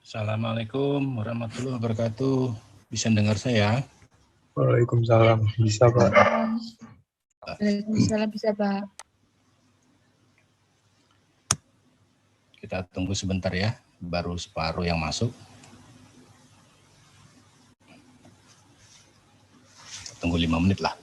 Assalamualaikum warahmatullahi wabarakatuh. Bisa dengar saya? Waalaikumsalam. Bisa, Pak. Waalaikumsalam, bisa, Pak. Kita tunggu sebentar ya, baru separuh yang masuk. Tunggu 5 menit lah.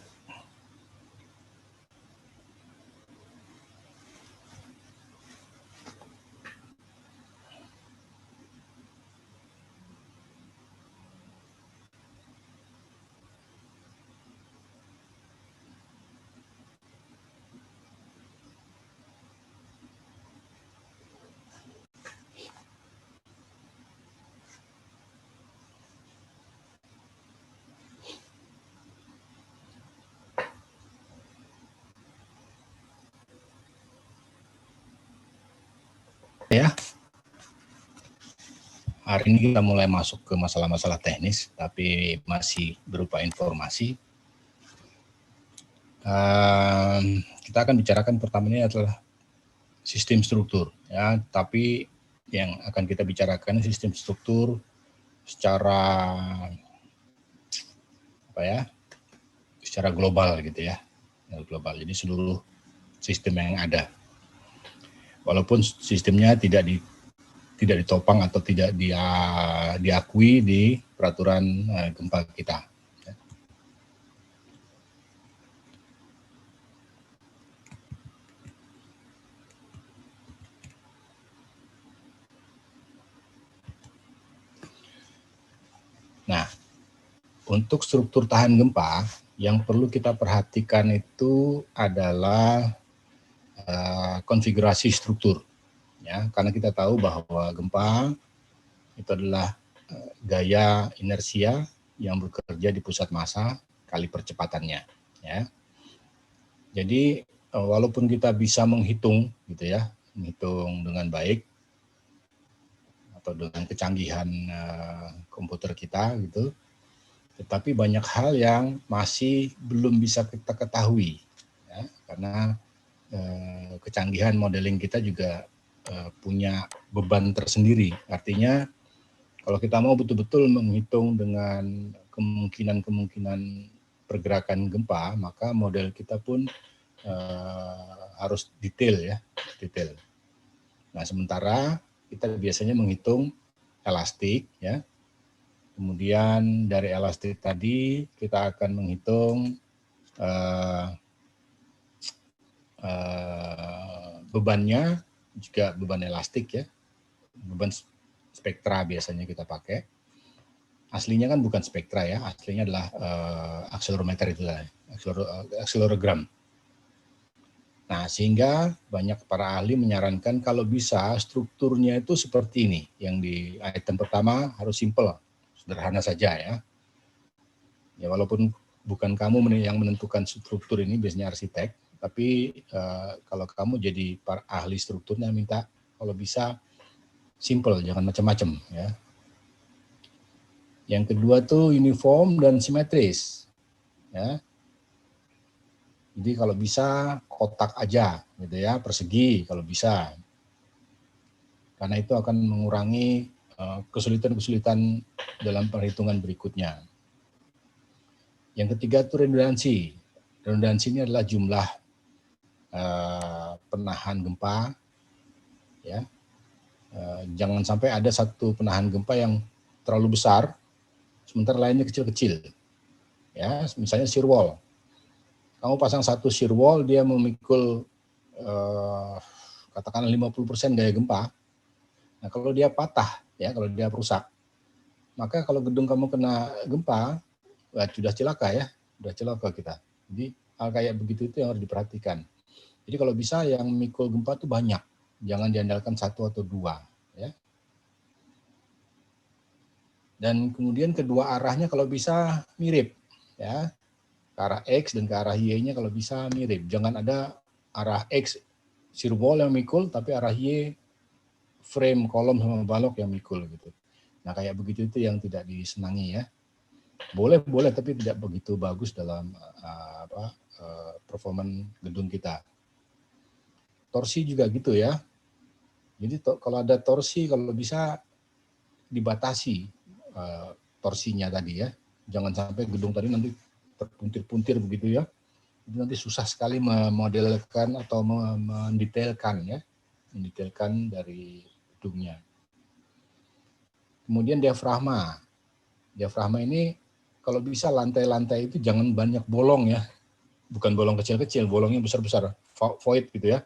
Ya, hari ini kita mulai masuk ke masalah-masalah teknis, tapi masih berupa informasi. Kita akan bicarakan pertamanya adalah sistem struktur, ya. Tapi yang akan kita bicarakan sistem struktur secara secara global gitu ya, global. Jadi seluruh sistem yang ada. Walaupun sistemnya tidak ditopang atau tidak diakui di peraturan gempa kita. Nah, untuk struktur tahan gempa yang perlu kita perhatikan itu adalah konfigurasi struktur. Ya, karena kita tahu bahwa gempa itu adalah gaya inersia yang bekerja di pusat massa kali percepatannya. Ya, jadi walaupun kita bisa menghitung gitu ya, menghitung dengan baik atau dengan kecanggihan komputer kita gitu, tetapi banyak hal yang masih belum bisa kita ketahui, ya, karena kecanggihan modeling kita juga punya beban tersendiri. Artinya kalau kita mau betul-betul menghitung dengan kemungkinan pergerakan gempa, maka model kita pun harus detail ya, detail. Nah, sementara kita biasanya menghitung elastik ya. Kemudian dari elastik tadi kita akan menghitung bebannya, juga beban elastik ya, beban spektra biasanya kita pakai. Aslinya kan bukan spektra ya, aslinya adalah akselerometer itu lah, akselerogram. Nah, sehingga banyak para ahli menyarankan kalau bisa strukturnya itu seperti ini. Yang di item pertama harus simple, sederhana saja ya. Ya walaupun bukan kamu yang menentukan struktur ini, biasanya arsitek, tapi kalau kamu jadi para ahli strukturnya minta kalau bisa simple, jangan macam-macam ya. Yang kedua tuh uniform dan simetris ya. Jadi kalau bisa kotak aja gitu ya, persegi kalau bisa. Karena itu akan mengurangi kesulitan-kesulitan dalam perhitungan berikutnya. Yang ketiga itu redundansi. Redundansi ini adalah jumlah penahan gempa, ya. Jangan sampai ada satu penahan gempa yang terlalu besar, sementara lainnya kecil-kecil. Ya, misalnya shear wall. Kamu pasang satu shear wall, dia memikul katakanlah 50% gaya gempa. Nah, kalau dia patah, ya, kalau dia rusak, maka kalau gedung kamu kena gempa, sudah celaka ya, sudah celaka kita. Jadi hal kayak begitu itu yang harus diperhatikan. Jadi kalau bisa yang memikul gempa itu banyak, jangan diandalkan satu atau dua. Ya. Dan kemudian kedua arahnya kalau bisa mirip, ya, ke arah X dan ke arah Y-nya kalau bisa mirip. Jangan ada arah X shear wall yang mikul, tapi arah Y frame kolom sama balok yang mikul gitu. Nah kayak begitu itu yang tidak disenangi ya. Boleh tapi tidak begitu bagus dalam performan gedung kita. Torsi juga gitu ya. Jadi kalau ada torsi, kalau bisa dibatasi torsinya tadi ya. Jangan sampai gedung tadi nanti terpuntir-puntir begitu ya. Itu nanti susah sekali memodelkan atau mendetailkan ya, mendetailkan dari gedungnya. Kemudian diafragma. Diafragma ini kalau bisa lantai-lantai itu jangan banyak bolong ya. Bukan bolong kecil-kecil, bolongnya besar-besar, void gitu ya.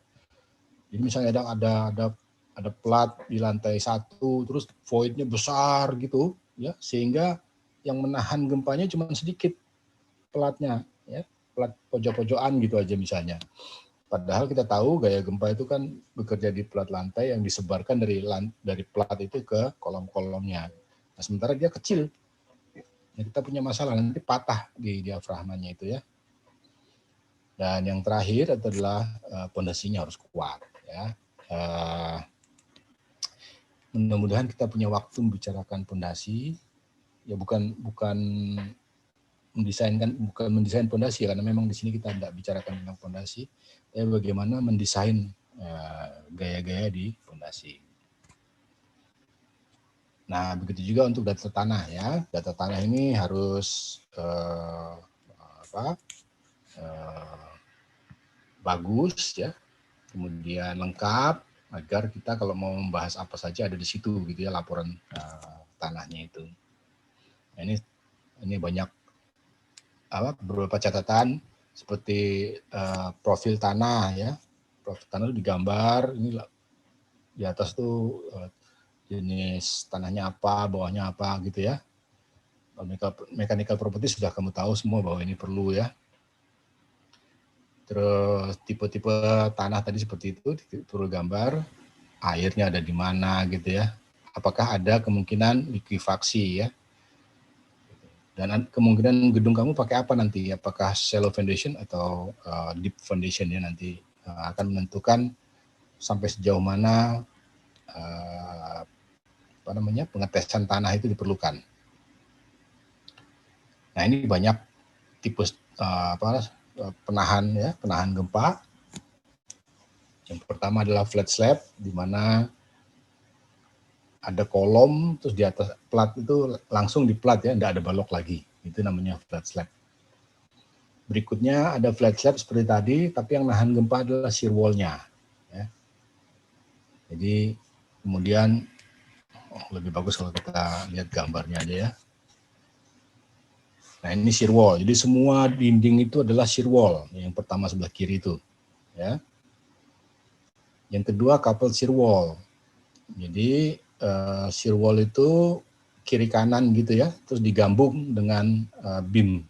Jadi misalnya ada plat di lantai 1, terus voidnya besar gitu ya, sehingga yang menahan gempanya cuma sedikit platnya ya, plat pojok-pojokan gitu aja misalnya. Padahal kita tahu gaya gempa itu kan bekerja di plat lantai yang disebarkan dari plat itu ke kolom-kolomnya. Nah, sementara dia kecil, ya kita punya masalah, nanti patah di diafragmanya itu ya. Dan yang terakhir adalah pondasinya harus kuat ya. Mudah-mudahan kita punya waktu membicarakan pondasi, ya bukan mendesain pondasi karena memang di sini kita tidak bicarakan tentang pondasi, tapi bagaimana mendesain gaya-gaya di pondasi. Nah, begitu juga untuk data tanah ya. Data tanah ini harus bagus ya, kemudian lengkap agar kita kalau mau membahas apa saja ada di situ gitu ya, laporan tanahnya itu. Nah, ini banyak beberapa catatan seperti profil tanah ya. Profil tanah itu digambar, ini di atas tuh jenis tanahnya apa, bawahnya apa gitu ya. Mechanical property sudah kamu tahu semua bahwa ini perlu ya. Terus tipe-tipe tanah tadi seperti itu perlu gambar, airnya ada di mana gitu ya. Apakah ada kemungkinan likuifaksi ya. Dan kemungkinan gedung kamu pakai apa nanti? Apakah shallow foundation atau deep foundation ya, nanti akan menentukan sampai sejauh mana pengetesan tanah itu diperlukan. Nah, ini banyak tipe penahan gempa. Yang pertama adalah flat slab, di mana ada kolom, terus di atas plat itu langsung di plat ya, tidak ada balok lagi. Itu namanya flat slab. Berikutnya ada flat slab seperti tadi, tapi yang nahan gempa adalah shear wall-nya. Ya. Jadi kemudian lebih bagus kalau kita lihat gambarnya aja ya. Nah, ini shear wall. Jadi semua dinding itu adalah shear wall. Yang pertama sebelah kiri itu. Ya. Yang kedua coupled shear wall. Jadi shear wall itu kiri kanan gitu ya, terus digabung dengan beam.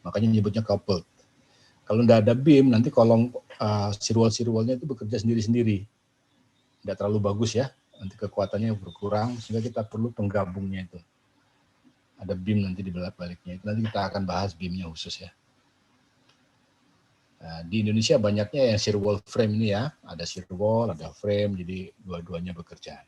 Makanya nyebutnya coupled. Kalau tidak ada beam, nanti kolom shear wall-nya itu bekerja sendiri-sendiri. Tidak terlalu bagus ya, nanti kekuatannya berkurang, sehingga kita perlu penggabungnya itu. Ada beam nanti di baliknya, itu nanti kita akan bahas beamnya khusus ya. Nah, di Indonesia banyaknya yang shear wall frame ini ya, ada shear wall, ada frame, jadi dua-duanya bekerja.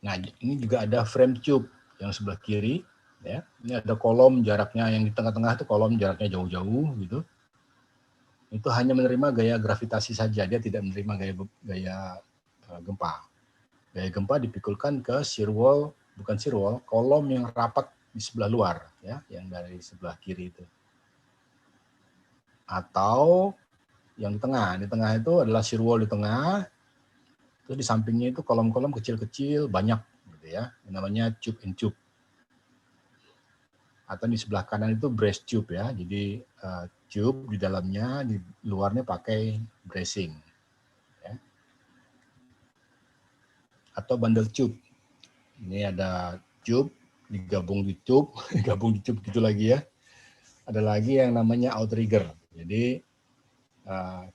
Nah, ini juga ada frame tube yang sebelah kiri, ya. Ini ada kolom jaraknya yang di tengah-tengah itu kolom jaraknya jauh-jauh gitu. Itu hanya menerima gaya gravitasi saja, dia tidak menerima gaya gempa. Gaya gempa dipikulkan ke shear wall, bukan shear wall, kolom yang rapat di sebelah luar, ya, yang dari sebelah kiri itu. Atau yang di tengah itu adalah shear wall di tengah, terus di sampingnya itu kolom-kolom kecil-kecil banyak, gitu ya, yang namanya tube in tube. Atau di sebelah kanan itu brace tube ya, jadi tube di dalamnya, di luarnya pakai bracing. Ya. Atau bundle tube. Ini ada tube, digabung di tube, gabung di tube gitu lagi ya. Ada lagi yang namanya outrigger. Jadi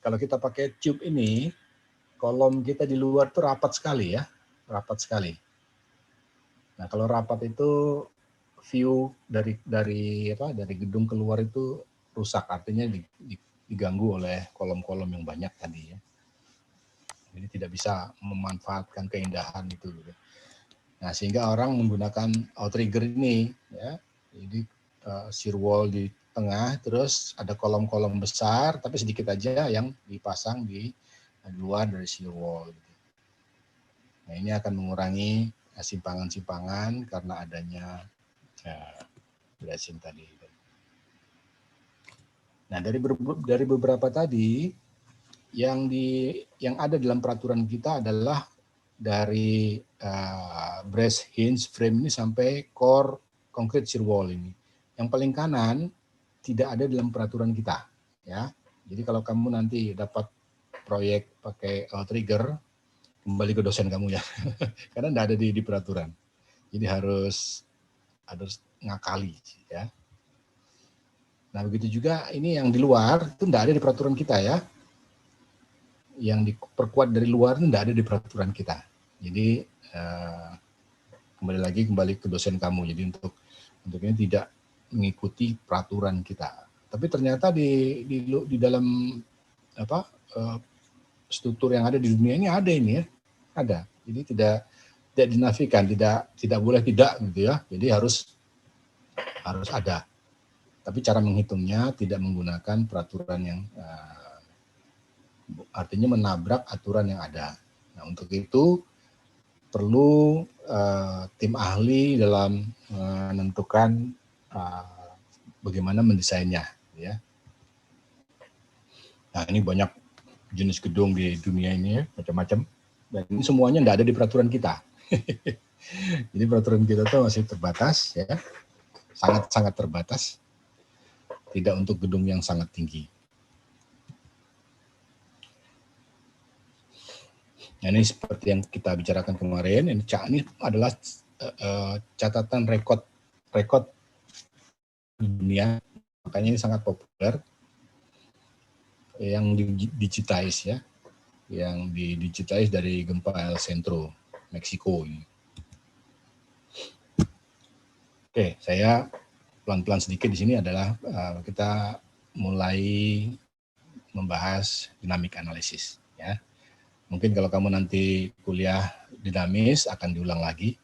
kalau kita pakai tube ini, kolom kita di luar tuh rapat sekali ya, rapat sekali. Nah kalau rapat itu view dari gedung keluar itu rusak, artinya diganggu oleh kolom-kolom yang banyak tadi ya. Jadi tidak bisa memanfaatkan keindahan itu. Nah sehingga orang menggunakan outrigger ini ya, jadi shear wall di tengah, terus ada kolom-kolom besar tapi sedikit aja yang dipasang di luar dari shear wall. Nah, ini akan mengurangi simpangan-simpangan karena adanya blessing tadi. Nah, dari beberapa tadi yang ada dalam peraturan kita adalah dari brass hinge frame ini sampai core concrete shear wall ini. Yang paling kanan tidak ada dalam peraturan kita, ya. Jadi kalau kamu nanti dapat proyek pakai outrigger, kembali ke dosen kamu ya, karena tidak ada di peraturan. Jadi harus ngakali, ya. Nah, begitu juga ini yang di luar itu tidak ada di peraturan kita ya. Yang diperkuat dari luar itu tidak ada di peraturan kita. Jadi kembali ke dosen kamu. Jadi untuk ini tidak mengikuti peraturan kita. Tapi ternyata di dalam struktur yang ada di dunia ini ada ini ya, ada. Jadi tidak dinafikan, tidak boleh tidak gitu ya. Jadi harus ada. Tapi cara menghitungnya tidak menggunakan peraturan yang artinya menabrak aturan yang ada. Nah, untuk itu perlu tim ahli dalam menentukan bagaimana mendesainnya, ya. Nah, ini banyak jenis gedung di dunia ini ya, macam-macam. Dan ini semuanya tidak ada di peraturan kita. Jadi peraturan kita itu masih terbatas, ya, sangat-sangat terbatas. Tidak untuk gedung yang sangat tinggi. Nah, ini seperti yang kita bicarakan kemarin. Ini adalah catatan rekod dunia, makanya ini sangat populer. Yang digitize ya, yang digitize dari gempa El Centro, Meksiko ini. Oke, saya pelan-pelan sedikit di sini adalah kita mulai membahas dinamik analisis ya. Mungkin kalau kamu nanti kuliah dinamis akan diulang lagi.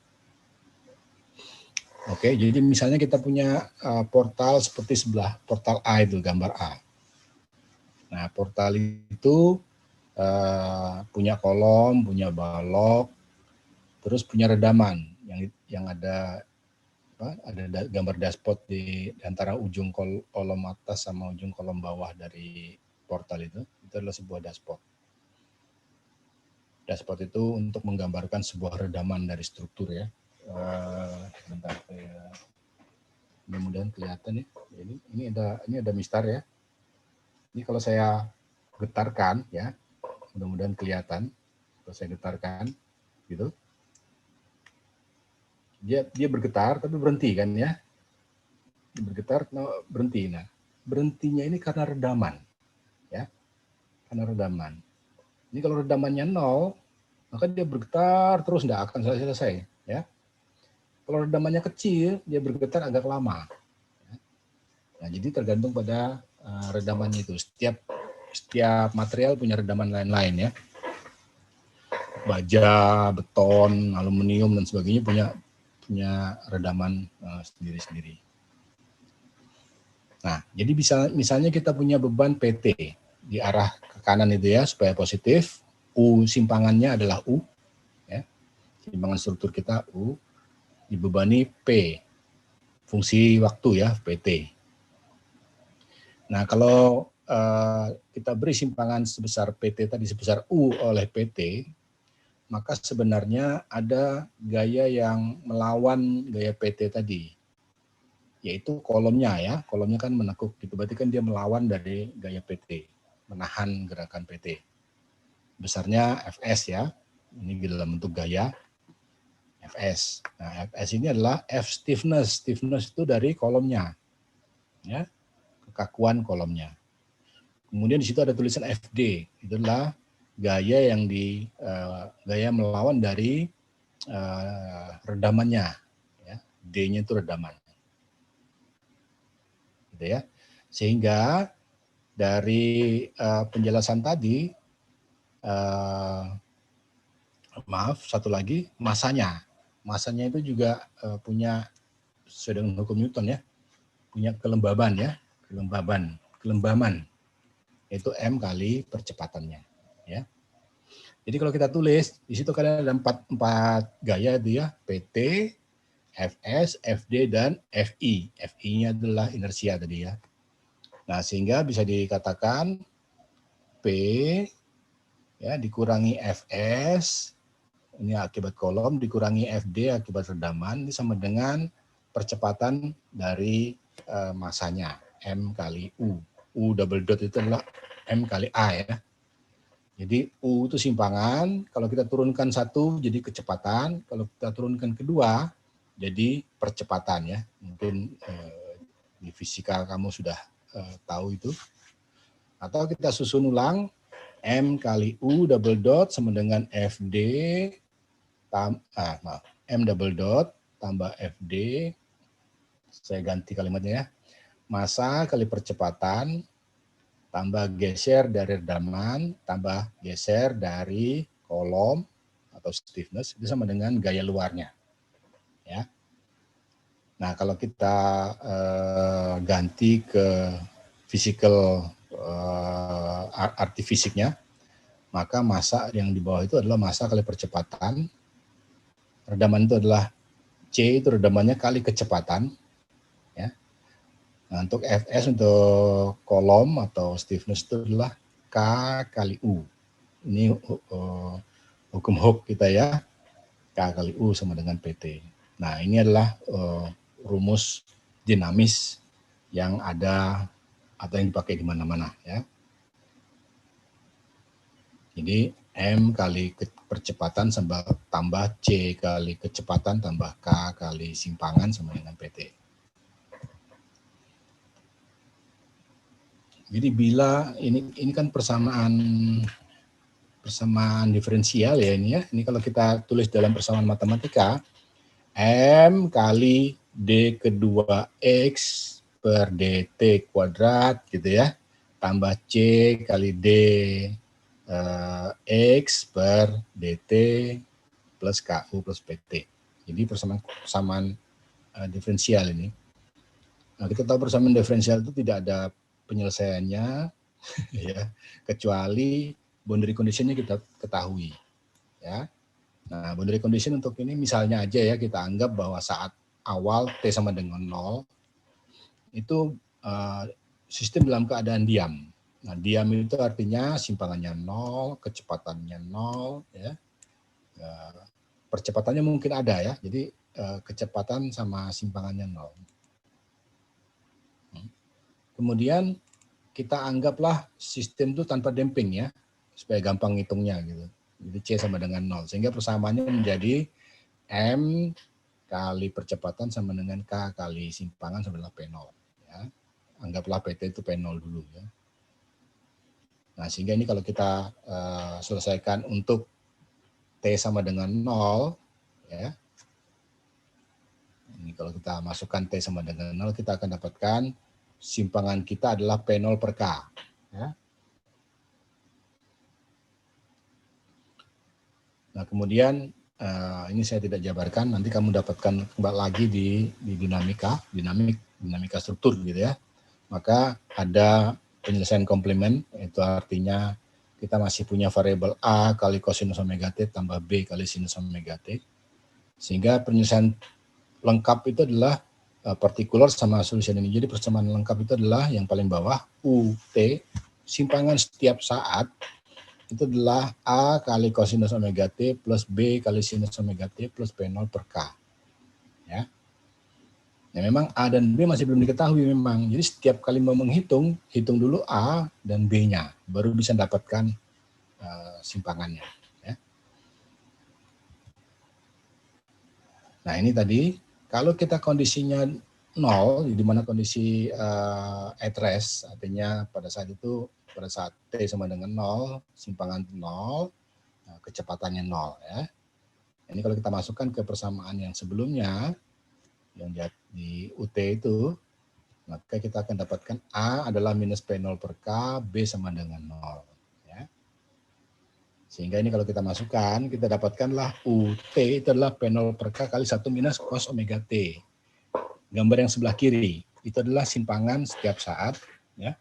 Oke, jadi misalnya kita punya portal seperti sebelah portal A itu, gambar A. Nah, portal itu punya kolom, punya balok, terus punya redaman yang ada gambar dashboard di antara ujung kolom atas sama ujung kolom bawah dari portal itu adalah sebuah dashboard. Dashboard itu untuk menggambarkan sebuah redaman dari struktur ya. Bentar, mudah-mudahan kelihatan ya. Ini ada mistar ya. Ini kalau saya getarkan ya, mudah-mudahan kelihatan. Kalau saya getarkan, gitu. Dia bergetar tapi berhenti kan ya. Dia bergetar, berhenti. Nah, berhentinya ini karena redaman, ya. Karena redaman. Ini kalau redamannya 0, maka dia bergetar terus tidak akan selesai, ya. Kalau redamannya kecil, dia bergetar agak lama. Nah, jadi tergantung pada redamannya itu. Setiap material punya redaman lain-lain ya. Baja, beton, aluminium dan sebagainya punya redaman sendiri-sendiri. Nah, jadi misalnya kita punya beban PT di arah ke kanan itu ya supaya positif. U simpangannya adalah U, ya. Simpangan struktur kita U dibebani P, fungsi waktu ya PT. Nah, kalau kita beri simpangan sebesar PT tadi sebesar U oleh PT, maka sebenarnya ada gaya yang melawan gaya PT tadi, yaitu kolomnya ya. Kolomnya kan menekuk, gitu. Berarti kan dia melawan dari gaya PT, menahan gerakan PT. Besarnya Fs ya, ini dalam bentuk gaya Fs. Nah, Fs ini adalah F stiffness. Stiffness itu dari kolomnya, ya, kekakuan kolomnya. Kemudian di situ ada tulisan Fd, itu adalah gaya yang gaya melawan dari redamannya, ya. D-nya itu redaman, gitu ya. Sehingga dari penjelasan tadi, maaf, satu lagi masanya itu juga punya sesuai dengan hukum Newton ya, punya kelembaban ya, kelembaman, yaitu M kali percepatannya, ya. Jadi kalau kita tulis, di situ kan ada empat gaya itu ya, PT, Fs, Fd, dan Fi. Fi-nya adalah inersia tadi ya. Nah, sehingga bisa dikatakan P ya dikurangi Fs, ini akibat kolom, dikurangi Fd akibat redaman, ini sama dengan percepatan dari masanya, M kali U. U double dot itu adalah M kali A ya. Jadi U itu simpangan, kalau kita turunkan satu jadi kecepatan, kalau kita turunkan kedua jadi percepatan ya. Mungkin di fisika kamu sudah tahu itu. Atau kita susun ulang, M kali U double dot sama dengan FD, M double dot tambah FD, saya ganti kalimatnya ya, massa kali percepatan, tambah geser dari redaman, tambah geser dari kolom atau stiffness, itu sama dengan gaya luarnya. Ya. Nah, kalau kita ganti ke physical arti fisiknya, maka massa yang di bawah itu adalah massa kali percepatan, redaman itu adalah C itu redamannya kali kecepatan. Ya. Nah, untuk Fs untuk kolom atau stiffness itu adalah K kali U. Ini hukum Hooke kita ya, K kali U sama dengan PT. Nah, ini adalah rumus dinamis yang ada atau yang dipakai di mana-mana ya. Jadi M kali percepatan tambah C kali kecepatan tambah K kali simpangan sama dengan PT. Jadi bila ini kan persamaan diferensial ya ini ya. Ini kalau kita tulis dalam persamaan matematika, M kali D kedua X per DT kuadrat gitu ya, tambah C kali D X per DT plus KU plus PT. Jadi persamaan diferensial ini. Nah, kita tahu persamaan diferensial itu tidak ada penyelesaiannya ya, kecuali boundary condition-nya kita ketahui ya. Nah, boundary condition untuk ini misalnya aja ya, kita anggap bahwa saat awal T sama dengan 0 itu sistem dalam keadaan diam. Nah, diam itu artinya simpangannya 0, kecepatannya 0 ya. Percepatannya mungkin ada ya. Jadi kecepatan sama simpangannya 0. Kemudian kita anggaplah sistem itu tanpa damping ya, supaya gampang ngitungnya gitu. Jadi C sama dengan 0. Sehingga persamaannya menjadi M kali percepatan sama dengan K kali simpangan sama dengan P0. Ya. Anggaplah PT itu P0 dulu ya. Nah, sehingga ini kalau kita selesaikan untuk T sama dengan 0, ya. Ini kalau kita masukkan T sama dengan 0, kita akan dapatkan simpangan kita adalah P0 per K. Ya. Nah, kemudian ini saya tidak jabarkan, nanti kamu dapatkan kembali lagi di dinamika struktur gitu ya. Maka ada penyelesaian komplement, itu artinya kita masih punya variabel A kali kosinus omega T tambah B kali sinus omega T. Sehingga penyelesaian lengkap itu adalah particular sama solution ini. Jadi persamaan lengkap itu adalah yang paling bawah, UT, simpangan setiap saat, itu adalah A kali kosinus omega T plus B kali sinus omega T plus P0 per K. Ya. Nah, memang A dan B masih belum diketahui memang. Jadi setiap kali mau menghitung, hitung dulu A dan B-nya, baru bisa dapatkan simpangannya. Ya. Nah, ini tadi, kalau kita kondisinya 0, di mana kondisi at rest, artinya pada saat itu, pada saat T sama dengan 0, simpangan 0, kecepatannya 0. Ya. Ini kalau kita masukkan ke persamaan yang sebelumnya, yang di UT itu, maka kita akan dapatkan A adalah minus P0 per K, B sama dengan 0. Ya. Sehingga ini kalau kita masukkan, kita dapatkanlah UT itu adalah P0 per K kali 1 minus cos omega T. Gambar yang sebelah kiri, itu adalah simpangan setiap saat. Ya.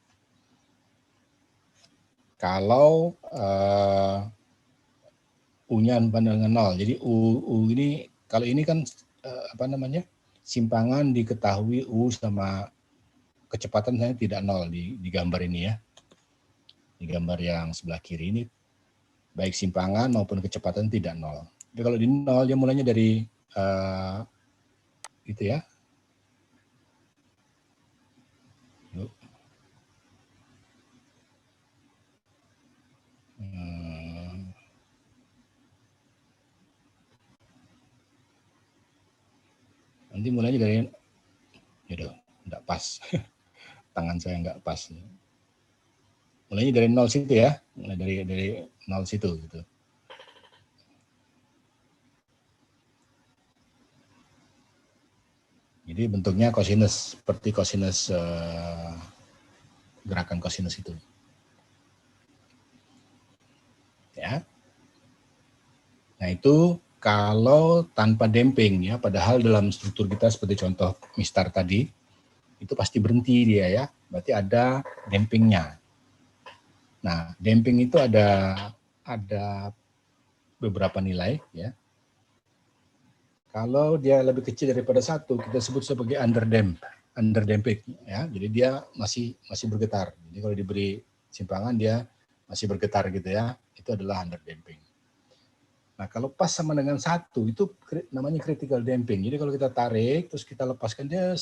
Kalau U-nya dengan 0. Jadi U ini, kalau ini kan simpangan diketahui U sama kecepatan saya tidak 0 di gambar ini ya. Di gambar yang sebelah kiri ini, baik simpangan maupun kecepatan tidak 0. Jadi kalau di 0, dia mulainya dari gitu ya. Nanti mulainya dari, yaudah, enggak pas. Tangan saya enggak pas. Mulainya dari 0 situ ya, mulai dari 0 situ gitu. Jadi bentuknya kosinus, seperti kosinus gerakan kosinus itu. Ya. Nah itu kalau tanpa damping ya, padahal dalam struktur kita seperti contoh mistar tadi, itu pasti berhenti dia ya, berarti ada dampingnya. Nah, damping itu ada beberapa nilai ya. Kalau dia lebih kecil daripada 1, kita sebut sebagai underdamping ya. Jadi dia masih bergetar. Jadi kalau diberi simpangan dia masih bergetar gitu ya. Itu adalah underdamping. Nah, kalau pas sama dengan 1 itu namanya critical damping. Jadi kalau kita tarik terus kita lepaskan, dia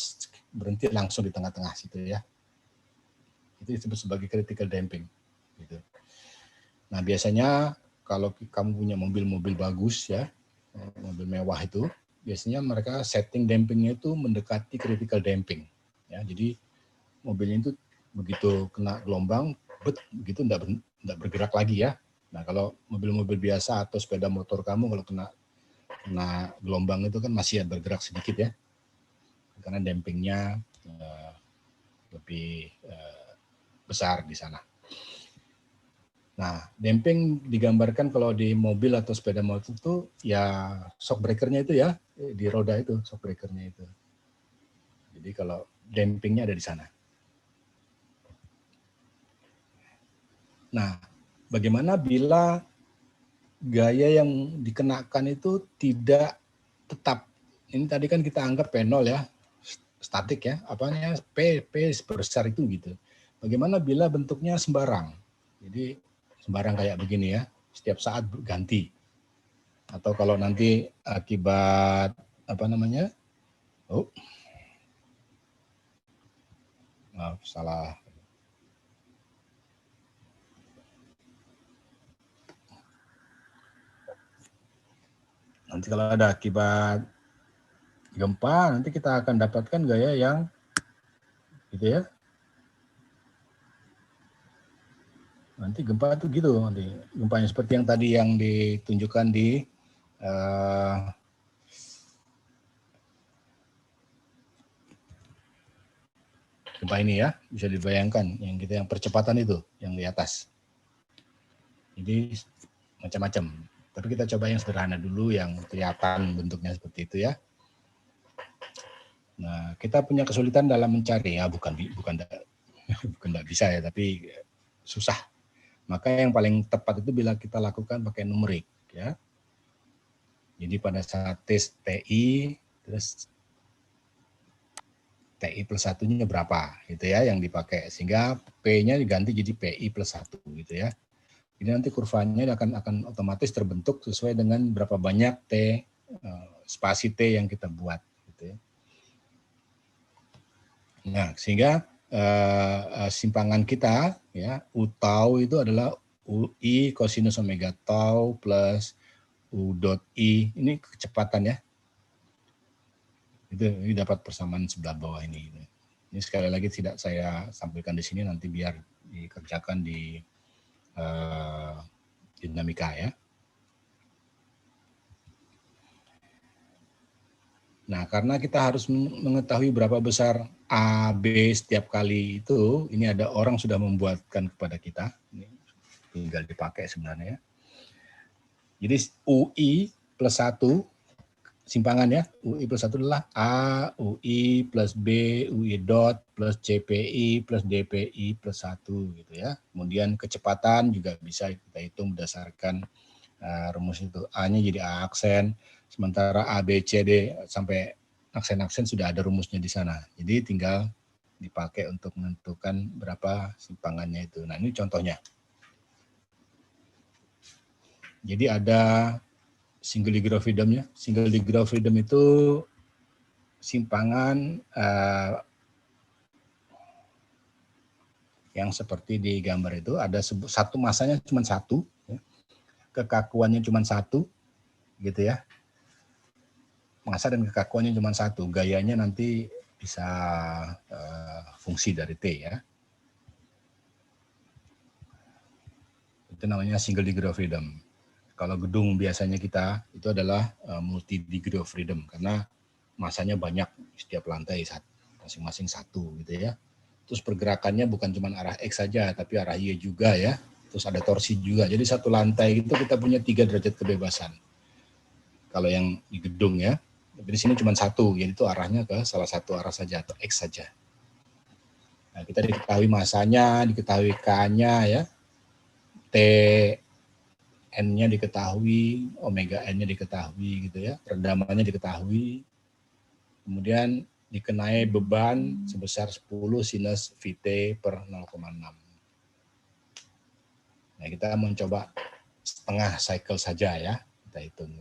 berhenti langsung di tengah-tengah situ ya. Itu disebut sebagai critical damping gitu. Nah, biasanya kalau kamu punya mobil-mobil bagus ya, mobil mewah itu, biasanya mereka setting dampingnya itu mendekati critical damping. Ya, jadi mobilnya itu begitu kena gelombang, begitu enggak bergerak lagi ya. Nah, kalau mobil-mobil biasa atau sepeda motor kamu kalau kena gelombang itu kan masih bergerak sedikit ya, karena dampingnya lebih besar di sana. Nah, damping digambarkan kalau di mobil atau sepeda motor itu ya shock breaker-nya itu ya, di roda itu shock breaker-nya itu. Jadi kalau dampingnya ada di sana. Nah, bagaimana bila gaya yang dikenakan itu tidak tetap? Ini tadi kan kita anggap P0 ya, statik ya, apanya P besar itu gitu. Bagaimana bila bentuknya sembarang? Jadi sembarang kayak begini ya, setiap saat berganti. Atau kalau nanti akibat maaf salah. Nanti kalau ada akibat gempa, nanti kita akan dapatkan gaya yang gitu ya. Nanti gempa itu gitu, nanti gempanya seperti yang tadi yang ditunjukkan di gempa ini ya, bisa dibayangkan yang kita yang percepatan itu yang di atas. Jadi macam-macam. Tapi kita coba yang sederhana dulu, yang kelihatan bentuknya seperti itu ya. Nah, kita punya kesulitan dalam mencari ya, bukan enggak bisa ya, tapi susah. Maka yang paling tepat itu bila kita lakukan pakai numerik ya. Jadi pada saat tes TI, terus TI plus 1-nya berapa gitu ya yang dipakai, sehingga P-nya diganti jadi PI plus 1 gitu ya. Jadi nanti kurvanya akan otomatis terbentuk sesuai dengan berapa banyak T, spasi T yang kita buat gitu ya. Nah, sehingga simpangan kita ya, U tau itu adalah UI kosinus omega tau plus U dot I, ini kecepatan ya. Ini dapat persamaan sebelah bawah ini. Ini sekali lagi tidak saya sampaikan di sini, nanti biar dikerjakan di dinamika ya. Nah, karena kita harus mengetahui berapa besar A, B setiap kali itu, ini ada orang sudah membuatkan kepada kita. Ini tinggal dipakai sebenarnya. Jadi UI plus 1, simpangan ya, UI plus 1 adalah A, UI plus B, UI dot plus CPI plus DPI plus 1 gitu ya. Kemudian kecepatan juga bisa kita hitung berdasarkan rumus itu. A-nya jadi A aksen, sementara A, B, C, D sampai aksen-aksen sudah ada rumusnya di sana. Jadi tinggal dipakai untuk menentukan berapa simpangannya itu. Nah, ini contohnya. Jadi ada single degree of freedom-nya. Single degree of freedom itu simpangan yang seperti di gambar itu, ada satu masanya cuma satu, ya. Kekakuannya cuma satu, gitu ya. Masa dan kekakuannya cuma satu, gayanya nanti bisa fungsi dari T ya. Itu namanya single degree of freedom. Kalau gedung biasanya kita itu adalah multi degree of freedom karena masanya banyak setiap lantai masing-masing satu gitu ya. Terus pergerakannya bukan cuma arah X saja tapi arah Y juga ya. Terus ada torsi juga. Jadi satu lantai itu kita punya 3 derajat kebebasan. Kalau yang di gedung ya. Tapi di sini cuma satu, yaitu arahnya ke salah satu arah saja atau X saja. Nah, kita diketahui masanya, diketahui K-nya ya. T N-nya diketahui, omega N-nya diketahui gitu ya, peredamannya diketahui. Kemudian dikenai beban sebesar 10 sinus Vt per 0,6. Nah, kita mencoba setengah cycle saja ya, kita hitung.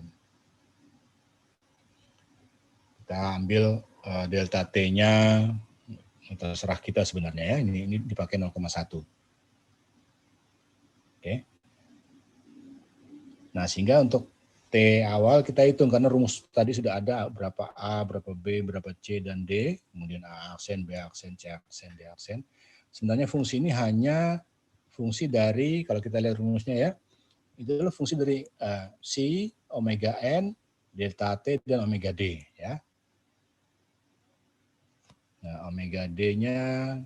Kita ambil delta T-nya, terserah kita sebenarnya ya, ini dipakai 0,1. Oke. Nah, sehingga untuk T awal kita hitung karena rumus tadi sudah ada berapa A, berapa B, berapa C dan D, kemudian A aksen, B aksen, C aksen, D aksen. Sebenarnya fungsi ini hanya fungsi dari, kalau kita lihat rumusnya ya, itu adalah fungsi dari C, omega N, delta T, dan omega D ya. Nah, omega D-nya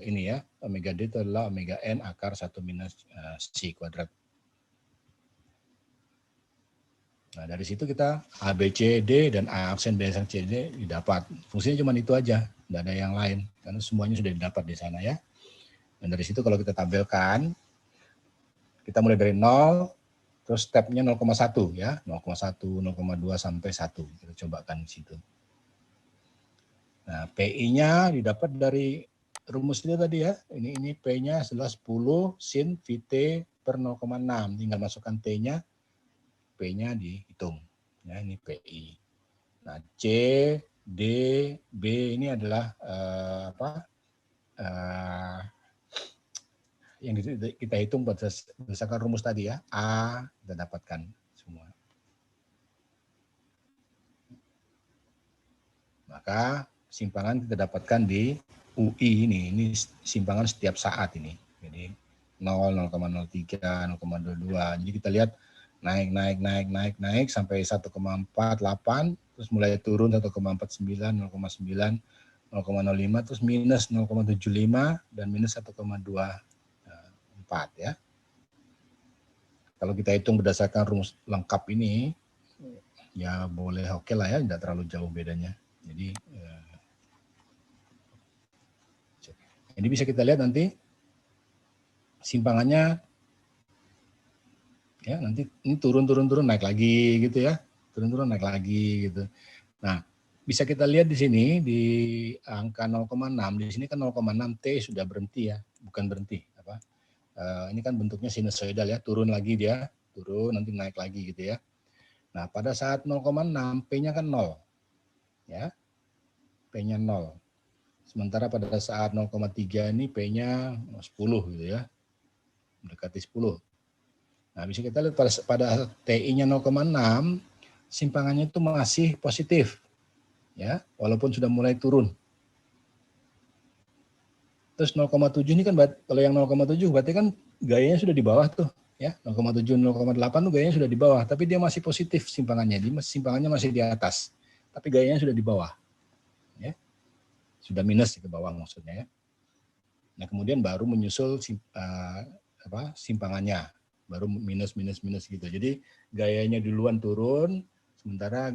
ini ya, omega D itu adalah omega N akar 1 minus C kuadrat. Nah, dari situ kita A, B, C, D, dan A aksen, B aksen, C, D didapat. Fungsinya cuma itu aja, tidak ada yang lain. Karena semuanya sudah didapat di sana ya. Dan dari situ kalau kita tabelkan, kita mulai dari 0, terus stepnya 0,1 ya. 0,1, 0,2 sampai 1. Kita cobakan di situ. Nah, PI-nya didapat dari rumus itu tadi ya. Ini P-nya adalah 10 sin Vt per 0,6. Tinggal masukkan T-nya. P-nya dihitung. Ya, ini PI. Nah, C, D, B ini adalah yang kita hitung berdasarkan rumus tadi ya. A kita dapatkan semua. Maka simpangan kita dapatkan di UI ini simpangan setiap saat ini. Jadi 0, 0,03, 0,22. Jadi kita lihat naik sampai 1,48, terus mulai turun 1,49, 0,9, 0,05, terus minus 0,75 dan minus 1,24 ya. Kalau kita hitung berdasarkan rumus lengkap ini, ya boleh oke lah ya, tidak terlalu jauh bedanya. Jadi ini bisa kita lihat nanti simpangannya ya, nanti ini turun naik lagi gitu ya, turun naik lagi gitu. Nah, bisa kita lihat di sini di angka 0,6, di sini kan 0,6 T sudah berhenti ya, bukan berhenti apa? Ini kan bentuknya sinusoidal ya, turun lagi dia, turun nanti naik lagi gitu ya. Nah, pada saat 0,6 P-nya kan 0 ya, P-nya 0. Sementara pada saat 0,3 ini P-nya 10 gitu ya, mendekati 10. Nah, bisa kita lihat pada TI-nya 0,6, simpangannya itu masih positif, ya, walaupun sudah mulai turun. Terus 0,7 ini kan, kalau yang 0,7 berarti kan gayanya sudah di bawah tuh, ya, 0,7, 0,8 tuh gayanya sudah di bawah, tapi dia masih positif simpangannya, simpangannya masih di atas, tapi gayanya sudah di bawah, ya, sudah minus ke bawah maksudnya, ya. Nah, kemudian baru menyusul simpangannya. Baru minus gitu. Jadi gayanya duluan turun, sementara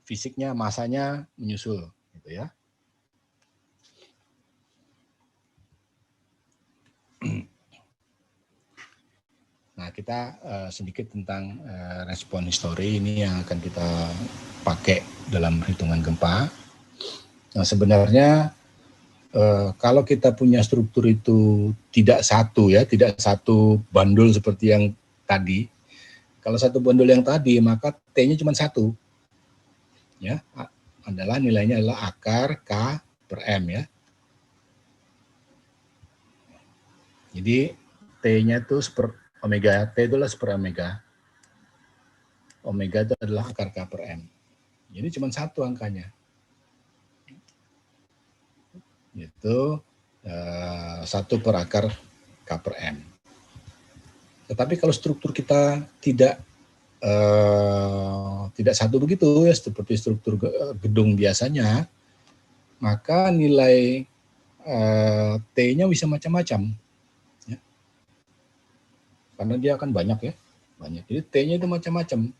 fisiknya, masanya menyusul, gitu ya. Nah, kita sedikit tentang respon histori ini yang akan kita pakai dalam hitungan gempa. Nah, sebenarnya kalau kita punya struktur itu tidak satu bandul seperti yang tadi. Kalau satu bandul yang tadi, maka T-nya cuma satu. Ya, nilainya adalah akar K per M ya. Jadi T-nya itu omega, T itu adalah seper omega. Omega itu adalah akar K per M. Jadi cuma satu angkanya. Yaitu 1 per akar K per M. Tetapi kalau struktur kita tidak satu begitu ya, seperti struktur gedung biasanya, maka nilai T-nya bisa macam-macam. Ya. Karena dia akan banyak ya. Banyak. Jadi T-nya itu macam-macam.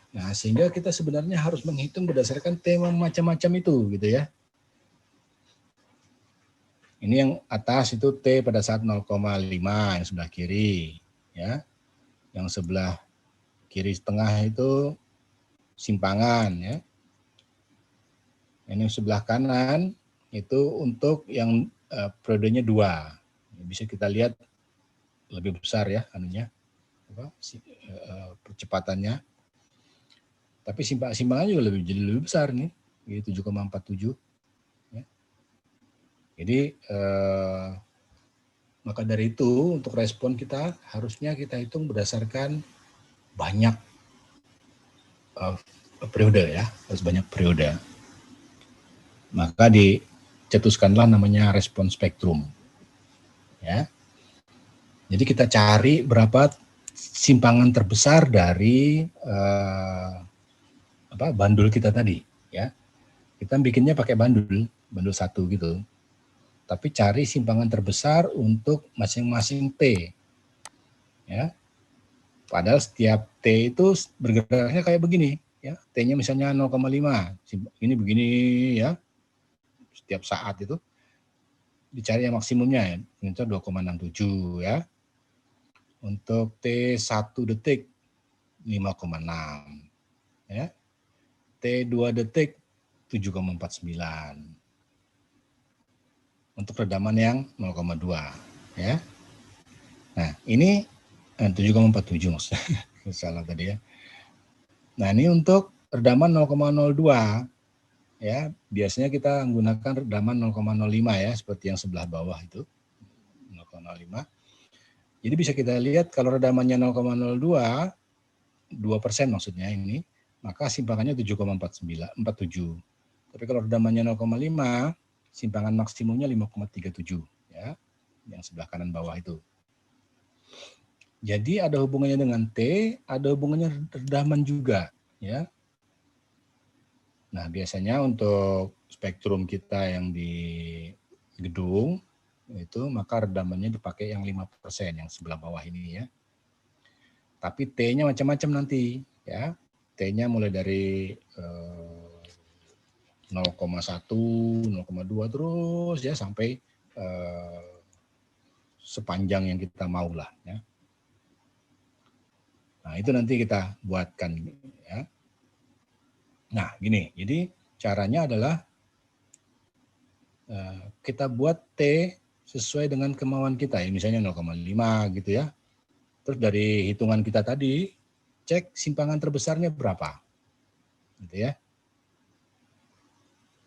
Nah, sehingga kita sebenarnya harus menghitung berdasarkan T macam-macam itu gitu ya. Ini yang atas itu T pada saat 0,5 yang sebelah kiri ya. Yang sebelah kiri tengah itu simpangan ya. Yang sebelah kanan itu untuk yang periodenya 2. Bisa kita lihat lebih besar ya anunya. Percepatannya. Tapi simpangan juga jadi lebih besar nih. 7,47. Ya. Jadi maka dari itu untuk respon kita harusnya kita hitung berdasarkan banyak periode ya, harus banyak periode. Maka dicetuskanlah namanya respon spektrum. Ya. Jadi kita cari berapa simpangan terbesar dari bandul kita tadi. Ya. Kita bikinnya pakai bandul 1 gitu. Tapi cari simpangan terbesar untuk masing-masing T. Ya. Padahal setiap T itu bergeraknya kayak begini. Ya. T-nya misalnya 0,5. Ini begini ya. Setiap saat itu dicari yang maksimumnya ya. Itu 2,67 ya. Untuk T 1 detik 5,6 ya. T 2 detik 7,49. Untuk redaman yang 0,2 ya. Nah, ini 7,47 maksudnya. Salah tadi ya. Nah, ini untuk redaman 0,02 ya. Biasanya kita menggunakan redaman 0,05 ya, seperti yang sebelah bawah itu. 0,05. Jadi bisa kita lihat kalau redamannya 0,02, 2% maksudnya ini, maka simpangannya 7,47. Tapi kalau redamannya 0,5, simpangan maksimumnya 5,37 ya, yang sebelah kanan bawah itu. Jadi ada hubungannya dengan T, ada hubungannya redaman juga ya. Nah, biasanya untuk spektrum kita yang di gedung itu maka redamannya dipakai yang 5% yang sebelah bawah ini ya. Tapi T-nya macam-macam nanti ya. T-nya mulai dari 0,1, 0,2 terus ya sampai sepanjang yang kita mau lah ya. Nah, itu nanti kita buatkan ya. Nah, gini. Jadi caranya adalah kita buat T sesuai dengan kemauan kita ya, misalnya 0,5 gitu ya. Terus dari hitungan kita tadi cek simpangan terbesarnya berapa. Gitu ya.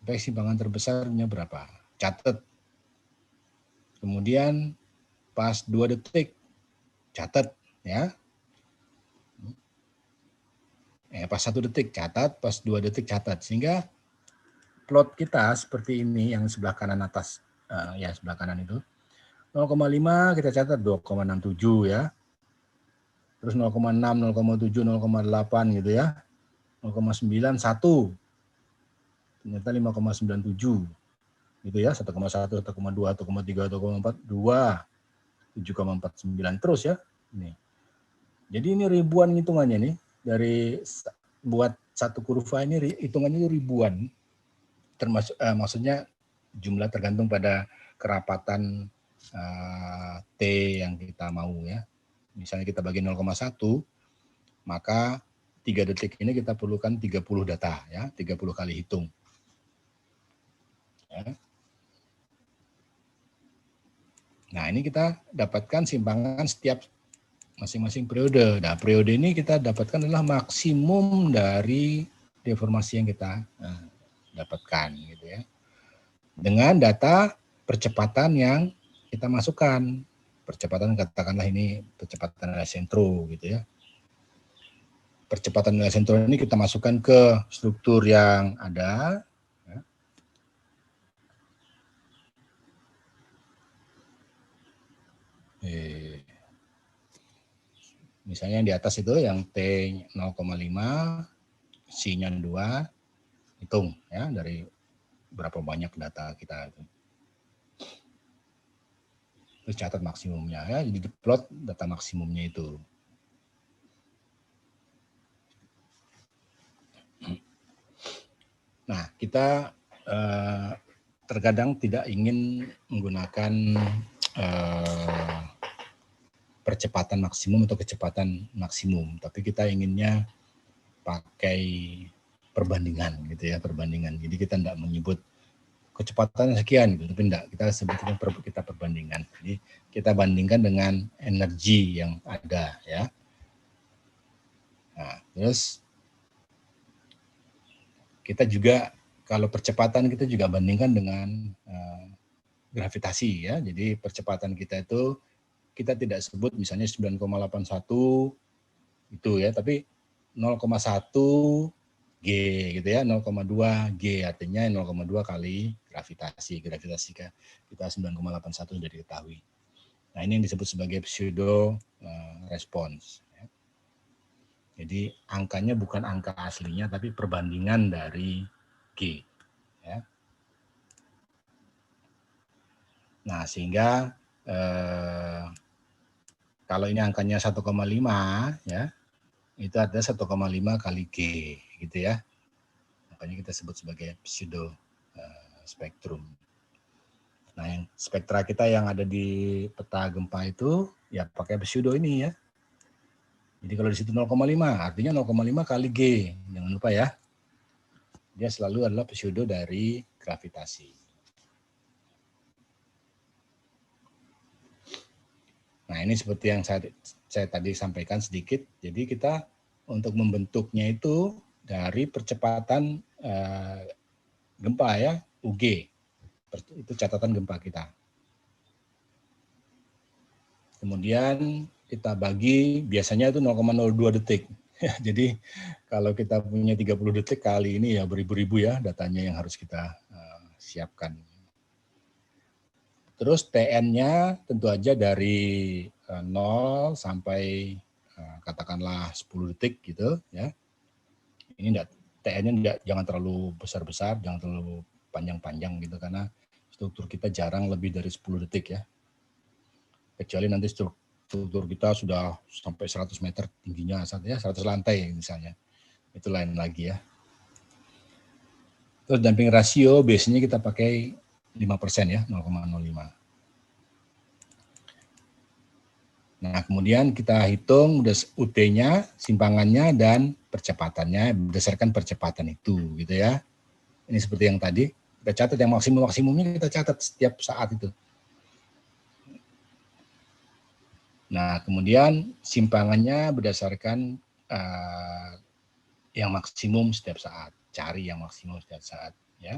Baik, simpangan terbesarnya berapa? Catat. Kemudian pas 2 detik catat ya. Pas 1 detik catat, pas 2 detik catat. Sehingga plot kita seperti ini yang sebelah kanan atas, ya sebelah kanan itu. 0,5 kita catat 2,67 ya. Terus 0,6, 0,7, 0,8 gitu ya. 0,9, 1. Ternyata 5,97. Gitu ya, 1,1, 1,2, 1,3, 1,4, 2. 7,49 terus ya. Ini. Jadi ini ribuan hitungannya nih. Dari buat satu kurva ini hitungannya ribuan. Termasuk maksudnya jumlah tergantung pada kerapatan T yang kita mau ya. misalnya kita bagi 0,1, maka 3 detik ini kita perlukan 30 data, ya, 30 kali hitung. Ya. Nah, ini kita dapatkan simpangan setiap masing-masing periode. Nah, periode ini kita dapatkan adalah maksimum dari deformasi yang kita dapatkan, gitu ya. Dengan data percepatan yang kita masukkan. Percepatan, katakanlah ini percepatan nilai sentro, gitu ya. Percepatan nilai sentro ini kita masukkan ke struktur yang ada. Ya. Misalnya yang di atas itu yang T 0,5, C-nya 2, hitung ya dari berapa banyak data kita. Terus catat maksimumnya ya, jadi diplot data maksimumnya itu. Nah, kita terkadang tidak ingin menggunakan percepatan maksimum atau kecepatan maksimum, tapi kita inginnya pakai perbandingan gitu ya, perbandingan. Jadi kita tidak menyebut kecepatannya sekian gitu, tapi tidak, kita sebutkan kita perbandingan. Jadi kita bandingkan dengan energi yang ada ya. Nah, terus kita juga kalau percepatan kita juga bandingkan dengan gravitasi ya. Jadi percepatan kita itu kita tidak sebut misalnya 9,81 itu ya, tapi 0,1 G gitu ya, 0,2 G artinya 0,2 kali gravitasi. Gravitasi kita 9,81 sudah diketahui. Nah, ini yang disebut sebagai pseudo response. Jadi angkanya bukan angka aslinya, tapi perbandingan dari G. Ya. Nah, sehingga kalau ini angkanya 1,5 ya, itu ada 1,5 kali G gitu ya. Makanya kita sebut sebagai pseudo spektrum. Nah, yang spektra kita yang ada di peta gempa itu ya pakai pseudo ini ya. Jadi kalau di situ 0,5 artinya 0,5 kali G. Jangan lupa ya. Dia selalu adalah pseudo dari gravitasi. Nah, ini seperti yang saya tadi sampaikan sedikit. Jadi kita untuk membentuknya itu dari percepatan gempa ya, UG. Itu catatan gempa kita. Kemudian kita bagi, biasanya itu 0,02 detik. Jadi kalau kita punya 30 detik kali ini ya beribu-ribu ya datanya yang harus kita siapkan. Terus TN-nya tentu aja dari 0 sampai katakanlah 10 detik gitu ya. Ini TN-nya jangan terlalu besar-besar, jangan terlalu panjang-panjang gitu karena struktur kita jarang lebih dari 10 detik ya. Kecuali nanti struktur kita sudah sampai 100 meter tingginya, 100 lantai misalnya. Itu lain lagi ya. Terus damping rasio biasanya kita pakai 5% ya, 0,05. Nah, kemudian kita hitung UT-nya, simpangannya, dan percepatannya berdasarkan percepatan itu, gitu ya. Ini seperti yang tadi, kita catat yang maksimumnya kita catat setiap saat itu. Nah, kemudian simpangannya berdasarkan yang maksimum setiap saat, cari yang maksimum setiap saat, ya.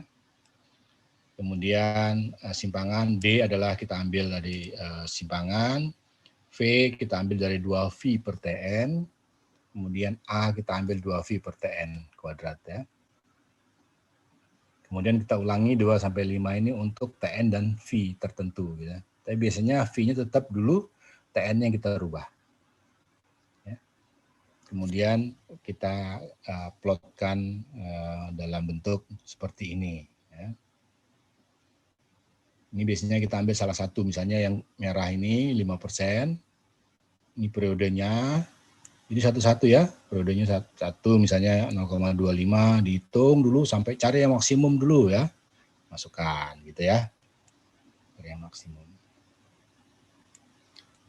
Kemudian simpangan D adalah kita ambil dari simpangan, V kita ambil dari 2V per TN, kemudian A kita ambil 2V per TN kuadrat ya. Kemudian kita ulangi 2-5 ini untuk TN dan V tertentu. Ya. Tapi biasanya V-nya tetap dulu, TN-nya kita rubah. Ya. Kemudian kita plotkan dalam bentuk seperti ini. Ya. Ini biasanya kita ambil salah satu, misalnya yang merah ini 5%, ini periodenya, jadi satu-satu ya, periodenya satu misalnya 0,25 dihitung dulu sampai cari yang maksimum dulu ya, masukkan gitu ya, cari yang maksimum.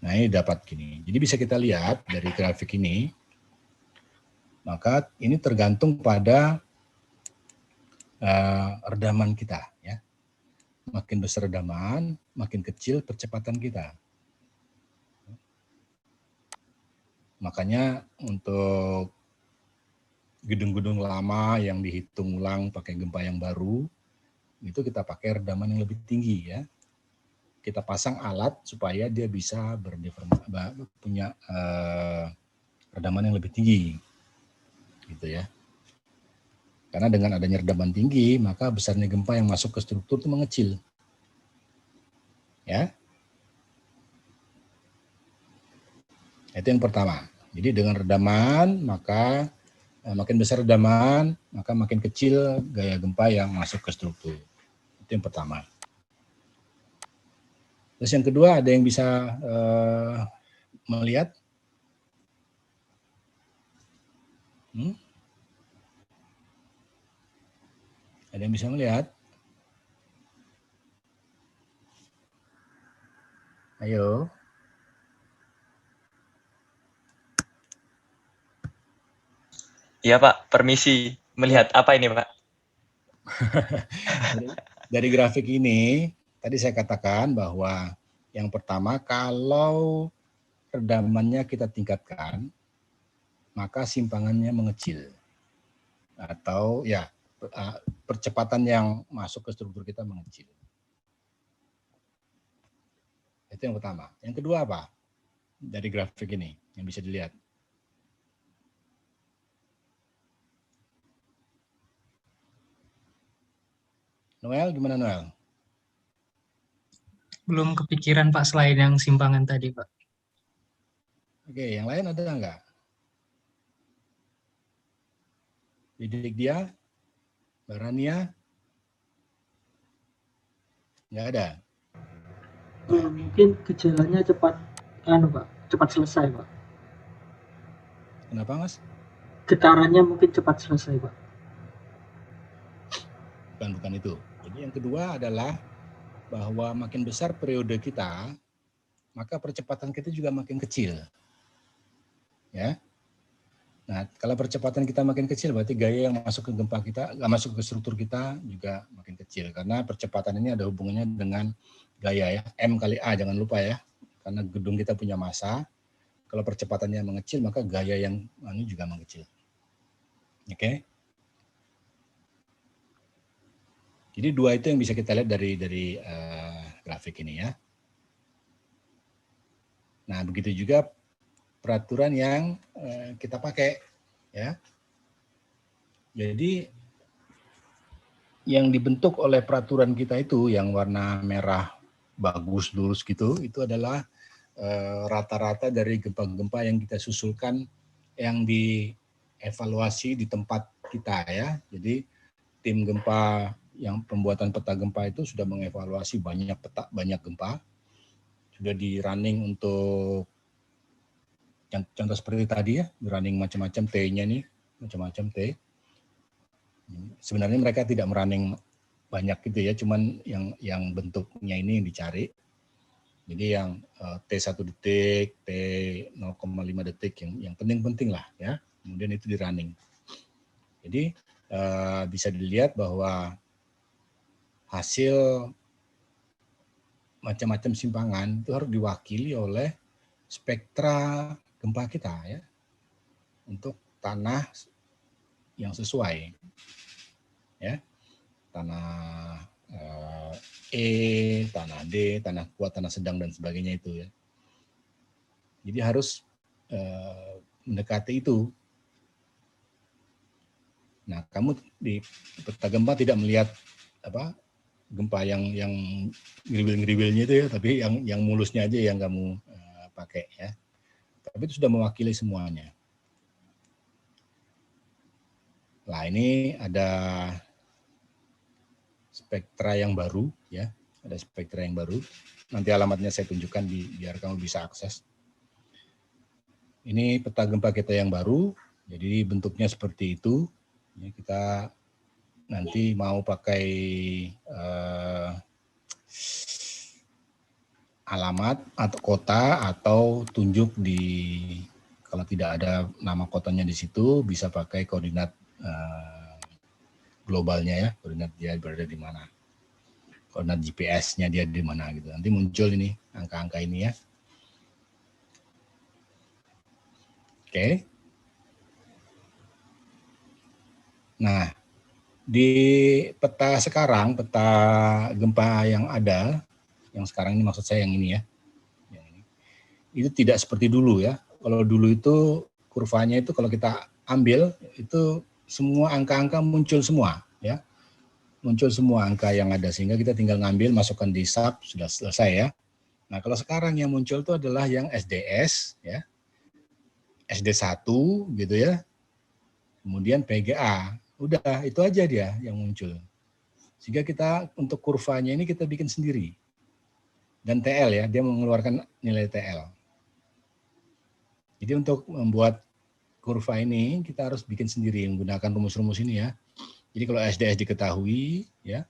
Nah, ini dapat gini. Jadi bisa kita lihat dari grafik ini, maka ini tergantung pada redaman kita, ya. Makin besar redaman, makin kecil percepatan kita. Makanya untuk gedung-gedung lama yang dihitung ulang pakai gempa yang baru, itu kita pakai redaman yang lebih tinggi, ya. Kita pasang alat supaya dia bisa punya redaman yang lebih tinggi, gitu ya. Karena dengan adanya redaman tinggi, maka besarnya gempa yang masuk ke struktur itu mengecil. Ya. Itu yang pertama. Jadi dengan redaman, maka makin besar redaman, maka makin kecil gaya gempa yang masuk ke struktur. Itu yang pertama. Terus yang kedua, ada yang bisa melihat? Ada yang bisa melihat? Ayo. Iya Pak, permisi. Melihat apa ini Pak? Dari grafik ini, tadi saya katakan bahwa yang pertama, kalau redamannya kita tingkatkan, maka simpangannya mengecil. Atau ya, percepatan yang masuk ke struktur kita mengecil. Itu yang pertama. Yang kedua apa? Dari grafik ini yang bisa dilihat. Noel, gimana Noel? Belum kepikiran Pak selain yang simpangan tadi Pak. Oke, yang lain ada nggak? Didik dia? Barania? Nggak ada? Mungkin gejalanya cepat selesai Pak. Kenapa Mas? Getarannya mungkin cepat selesai Pak. Bukan itu. Jadi yang kedua adalah bahwa makin besar periode kita, maka percepatan kita juga makin kecil. Ya. Nah, kalau percepatan kita makin kecil, berarti gaya yang masuk ke gempa kita, masuk ke struktur kita juga makin kecil. Karena percepatan ini ada hubungannya dengan gaya ya, M kali A, jangan lupa ya. Karena gedung kita punya massa, kalau percepatannya mengecil, maka gaya yang juga mengecil. Oke. Jadi dua itu yang bisa kita lihat dari grafik ini ya. Nah, begitu juga peraturan yang kita pakai ya. Jadi yang dibentuk oleh peraturan kita itu yang warna merah bagus lurus gitu, itu adalah rata-rata dari gempa-gempa yang kita susulkan yang dievaluasi di tempat kita ya. Jadi tim gempa yang pembuatan peta gempa itu sudah mengevaluasi banyak gempa, sudah di running untuk contoh seperti tadi ya, di running macam-macam T-nya nih, macam-macam T. Sebenarnya mereka tidak merunning banyak gitu ya, cuman yang bentuknya ini yang dicari. Jadi yang T1 detik, T0,5 detik yang penting-penting lah ya. Kemudian itu di running. Jadi bisa dilihat bahwa hasil macam-macam simpangan itu harus diwakili oleh spektra gempa kita ya. Untuk tanah yang sesuai. Ya. Tanah E, tanah D, tanah kuat, tanah sedang dan sebagainya itu ya. Jadi harus mendekati itu. Nah, kamu di peta gempa tidak melihat gempa yang ngeribil-ngeribilnya itu ya, tapi yang mulusnya aja yang kamu pakai ya. Tapi itu sudah mewakili semuanya. Nah, ini ada spektra yang baru ya, ada spektra yang baru. Nanti alamatnya saya tunjukkan biar kamu bisa akses. Ini peta gempa kita yang baru, jadi bentuknya seperti itu. Ya, kita nanti mau pakai alamat atau kota atau tunjuk di, kalau tidak ada nama kotanya di situ, bisa pakai koordinat globalnya ya, koordinat dia berada di mana, koordinat GPS-nya dia di mana gitu. Nanti muncul ini angka-angka ini ya. Oke. Nah, di peta sekarang, peta gempa yang ada, yang sekarang ini maksud saya yang ini ya, yang ini, itu tidak seperti dulu ya. Kalau dulu itu kurvanya itu kalau kita ambil itu semua angka-angka muncul semua ya, muncul semua angka yang ada sehingga kita tinggal ngambil, masukkan di sub, sudah selesai ya. Nah kalau sekarang yang muncul itu adalah yang SDS ya, SD1 gitu ya, kemudian PGA, udah itu aja dia yang muncul. Sehingga kita untuk kurvanya ini kita bikin sendiri. Dan TL ya, dia mengeluarkan nilai TL. Jadi untuk membuat kurva ini kita harus bikin sendiri menggunakan rumus-rumus ini ya. Jadi kalau SDS diketahui ya,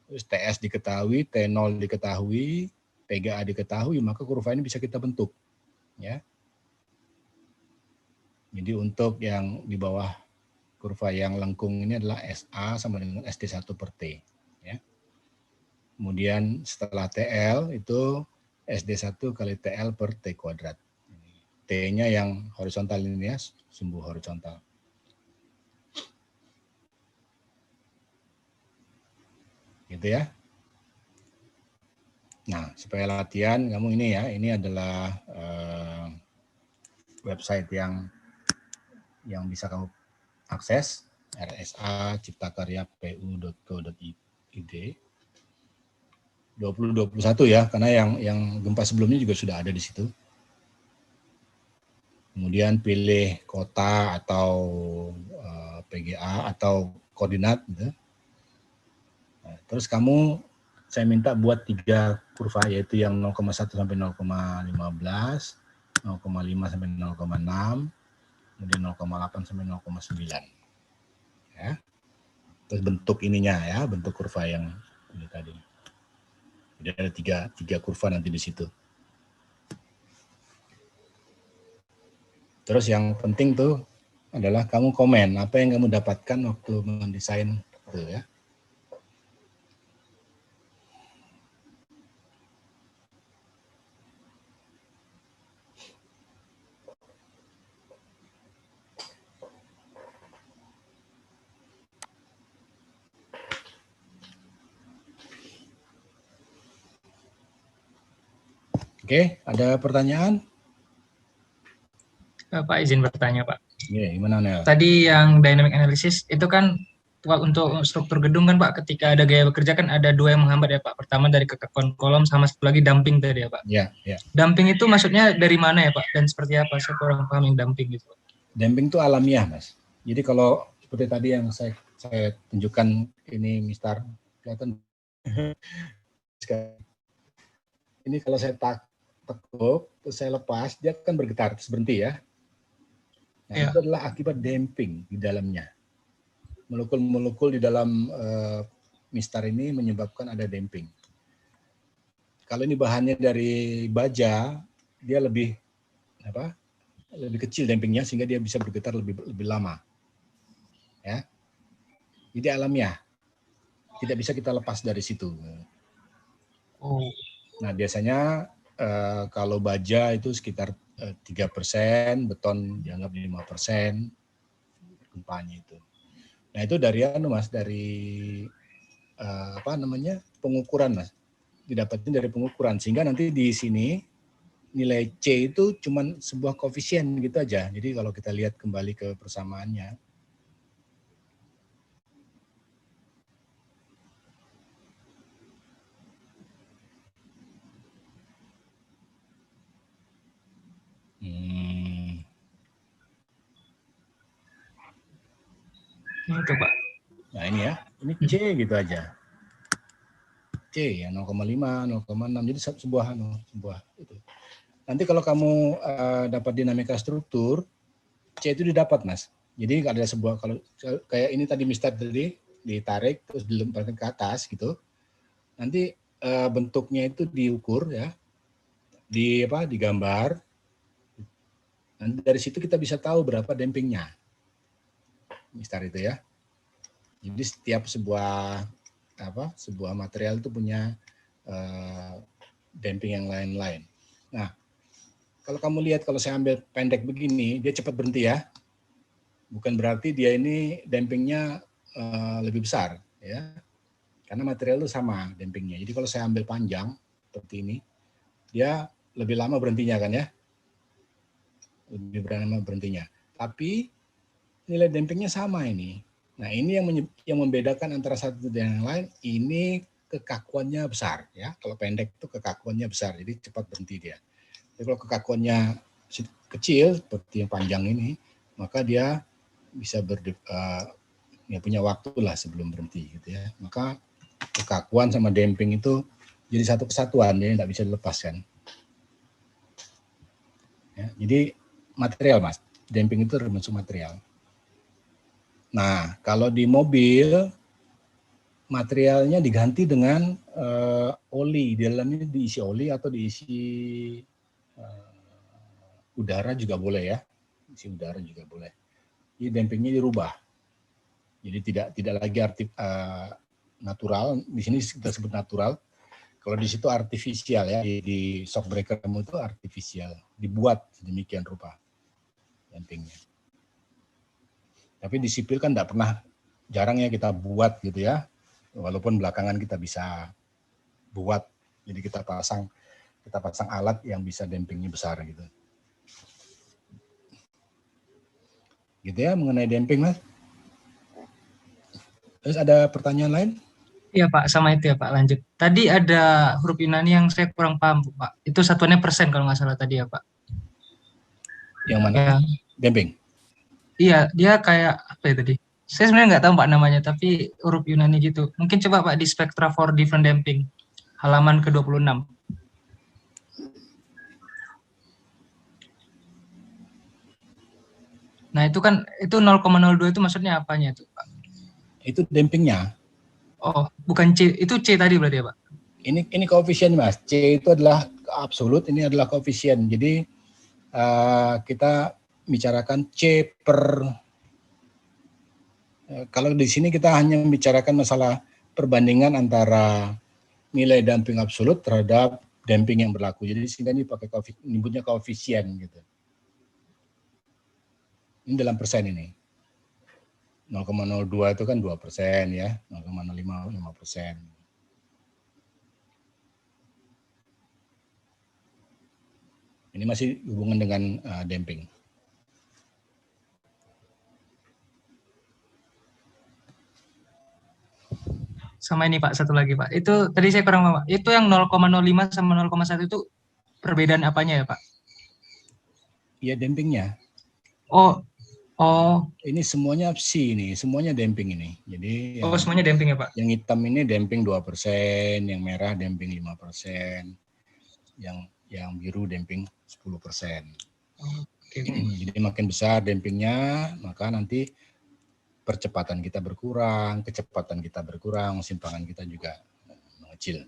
terus TS diketahui, T0 diketahui, PGA diketahui, maka kurva ini bisa kita bentuk ya. Jadi untuk yang di bawah kurva yang lengkung ini adalah SA sama dengan SD1 per T. Ya. Kemudian setelah TL itu SD1 kali TL per T kuadrat. T-nya yang horizontal ini ya, sumbu horizontal. Gitu ya. Nah, supaya latihan kamu ini ya, ini adalah website yang bisa kamu akses, rsa.ciptakarya.pu.go.id 2021 ya, karena yang gempa sebelumnya juga sudah ada di situ. Kemudian pilih kota atau PGA atau koordinat gitu. Nah, terus kamu, saya minta buat 3 kurva, yaitu yang 0,1 sampai 0,15, 0,5 sampai 0,6, kemudian 0,8 sampai 0,9. Ya. Terus bentuk ininya ya, bentuk kurva yang ini tadi. Jadi ada tiga kurva nanti di situ. Terus yang penting tuh adalah kamu komen apa yang kamu dapatkan waktu mendesain itu ya. Oke, ada pertanyaan? Pak izin bertanya Pak. Iya, gimana Nel? Tadi yang dynamic analysis itu kan untuk struktur gedung kan Pak, ketika ada gaya bekerja kan ada 2 yang menghambat ya Pak. Pertama dari kekakuan kolom sama satu lagi dumping tadi ya Pak. Iya, iya. Dumping itu maksudnya dari mana ya Pak? Dan seperti apa? Saya kurang paham yang dumping gitu. Damping itu alamiah, Mas. Jadi kalau seperti tadi yang saya tunjukkan ini, Mister, kelihatan. Ini kalau saya tekuk, terus saya lepas, dia akan bergetar, terus berhenti ya. Nah, Ya. itu adalah akibat damping di dalamnya. Molekul-molekul di dalam mistar ini menyebabkan ada damping. Kalau ini bahannya dari baja, dia lebih kecil dampingnya sehingga dia bisa bergetar lebih lama. Ya. Jadi alamiah. Tidak bisa kita lepas dari situ. Oh. Nah, biasanya kalau baja itu sekitar 3%, beton dianggap 5% gempanya itu. Nah, itu dari Mas, dari pengukuran Mas. Didapatkan dari pengukuran sehingga nanti di sini nilai C itu cuman sebuah koefisien gitu aja. Jadi kalau kita lihat kembali ke persamaannya, Itu Pak. nah ini ya, ini C gitu aja. C ya 0,5, 0,6. Jadi sebuah itu. Nanti kalau kamu dapat dinamika struktur, C itu didapat Mas. Jadi ada sebuah, kalau kayak ini tadi Mister tadi ditarik terus dilemparkan ke atas gitu. Nanti bentuknya itu diukur ya. di gambar. Nanti dari situ kita bisa tahu berapa dampingnya. Mistar itu ya. Jadi setiap sebuah material itu punya damping yang lain-lain. Nah, kalau kamu lihat kalau saya ambil pendek begini, dia cepat berhenti ya. Bukan berarti dia ini dampingnya lebih besar ya. Karena material itu sama dampingnya. Jadi kalau saya ambil panjang seperti ini, dia lebih lama berhentinya kan ya. Lebih lama berhentinya. Tapi nilai dampingnya sama ini. Nah, ini yang membedakan antara satu dan yang lain, ini kekakuannya besar ya. Kalau pendek itu kekakuannya besar, jadi cepat berhenti dia. Jadi kalau kekakuannya kecil seperti yang panjang ini, maka dia bisa punya waktu lah sebelum berhenti gitu ya. Maka kekakuan sama damping itu jadi satu kesatuan, jadi tidak bisa dilepaskan. Ya, jadi material Mas, damping itu termasuk material. Nah, kalau di mobil materialnya diganti dengan oli, di dalamnya diisi oli atau diisi udara juga boleh ya, isi udara juga boleh. Jadi dampingnya dirubah, jadi tidak lagi natural. Di sini kita sebut natural. Kalau di situ artifisial ya, di shock breaker kamu itu artifisial, dibuat sedemikian rupa dampingnya. Tapi di sipil kan tidak pernah, jarang ya kita buat gitu ya. Walaupun belakangan kita bisa buat, jadi kita pasang alat yang bisa dampingnya besar gitu. Gitu ya mengenai damping Mas. Terus ada pertanyaan lain? Iya Pak, sama itu ya Pak, lanjut. Tadi ada huruf Yunani yang saya kurang paham Pak. Itu satuannya persen kalau nggak salah tadi ya Pak. Yang mana? Ya. Damping? Iya, dia kayak apa ya tadi? Saya sebenarnya nggak tahu Pak namanya, tapi huruf Yunani gitu. Mungkin coba Pak di Spectra for Different Damping, halaman ke-26. Nah itu kan, itu 0,02 itu maksudnya apanya itu Pak? Itu dampingnya. Oh, bukan C, itu C tadi berarti ya Pak? Ini koefisien Mas, C itu adalah absolut, ini adalah koefisien. Jadi kita bicarakan C per, kalau di sini kita hanya membicarakan masalah perbandingan antara nilai damping absolut terhadap damping yang berlaku. Jadi di sini ini pakai nyebutnya koefisien gitu. Ini dalam persen ini. 0,02 itu kan 2% ya, 0,05 5%. Ini masih hubungan dengan damping. Sama ini Pak, satu lagi Pak. Itu tadi saya kurang paham Pak. Itu yang 0,05 sama 0,1 itu perbedaan apanya ya Pak? Iya dampingnya. Oh. Ini semuanya psi ini, semuanya damping ini. Jadi Semuanya damping ya Pak? Yang hitam ini damping 2%, yang merah damping 5%, yang biru damping 10%. Okay. Jadi makin besar dampingnya, maka nanti percepatan kita berkurang, kecepatan kita berkurang, simpangan kita juga mengecil.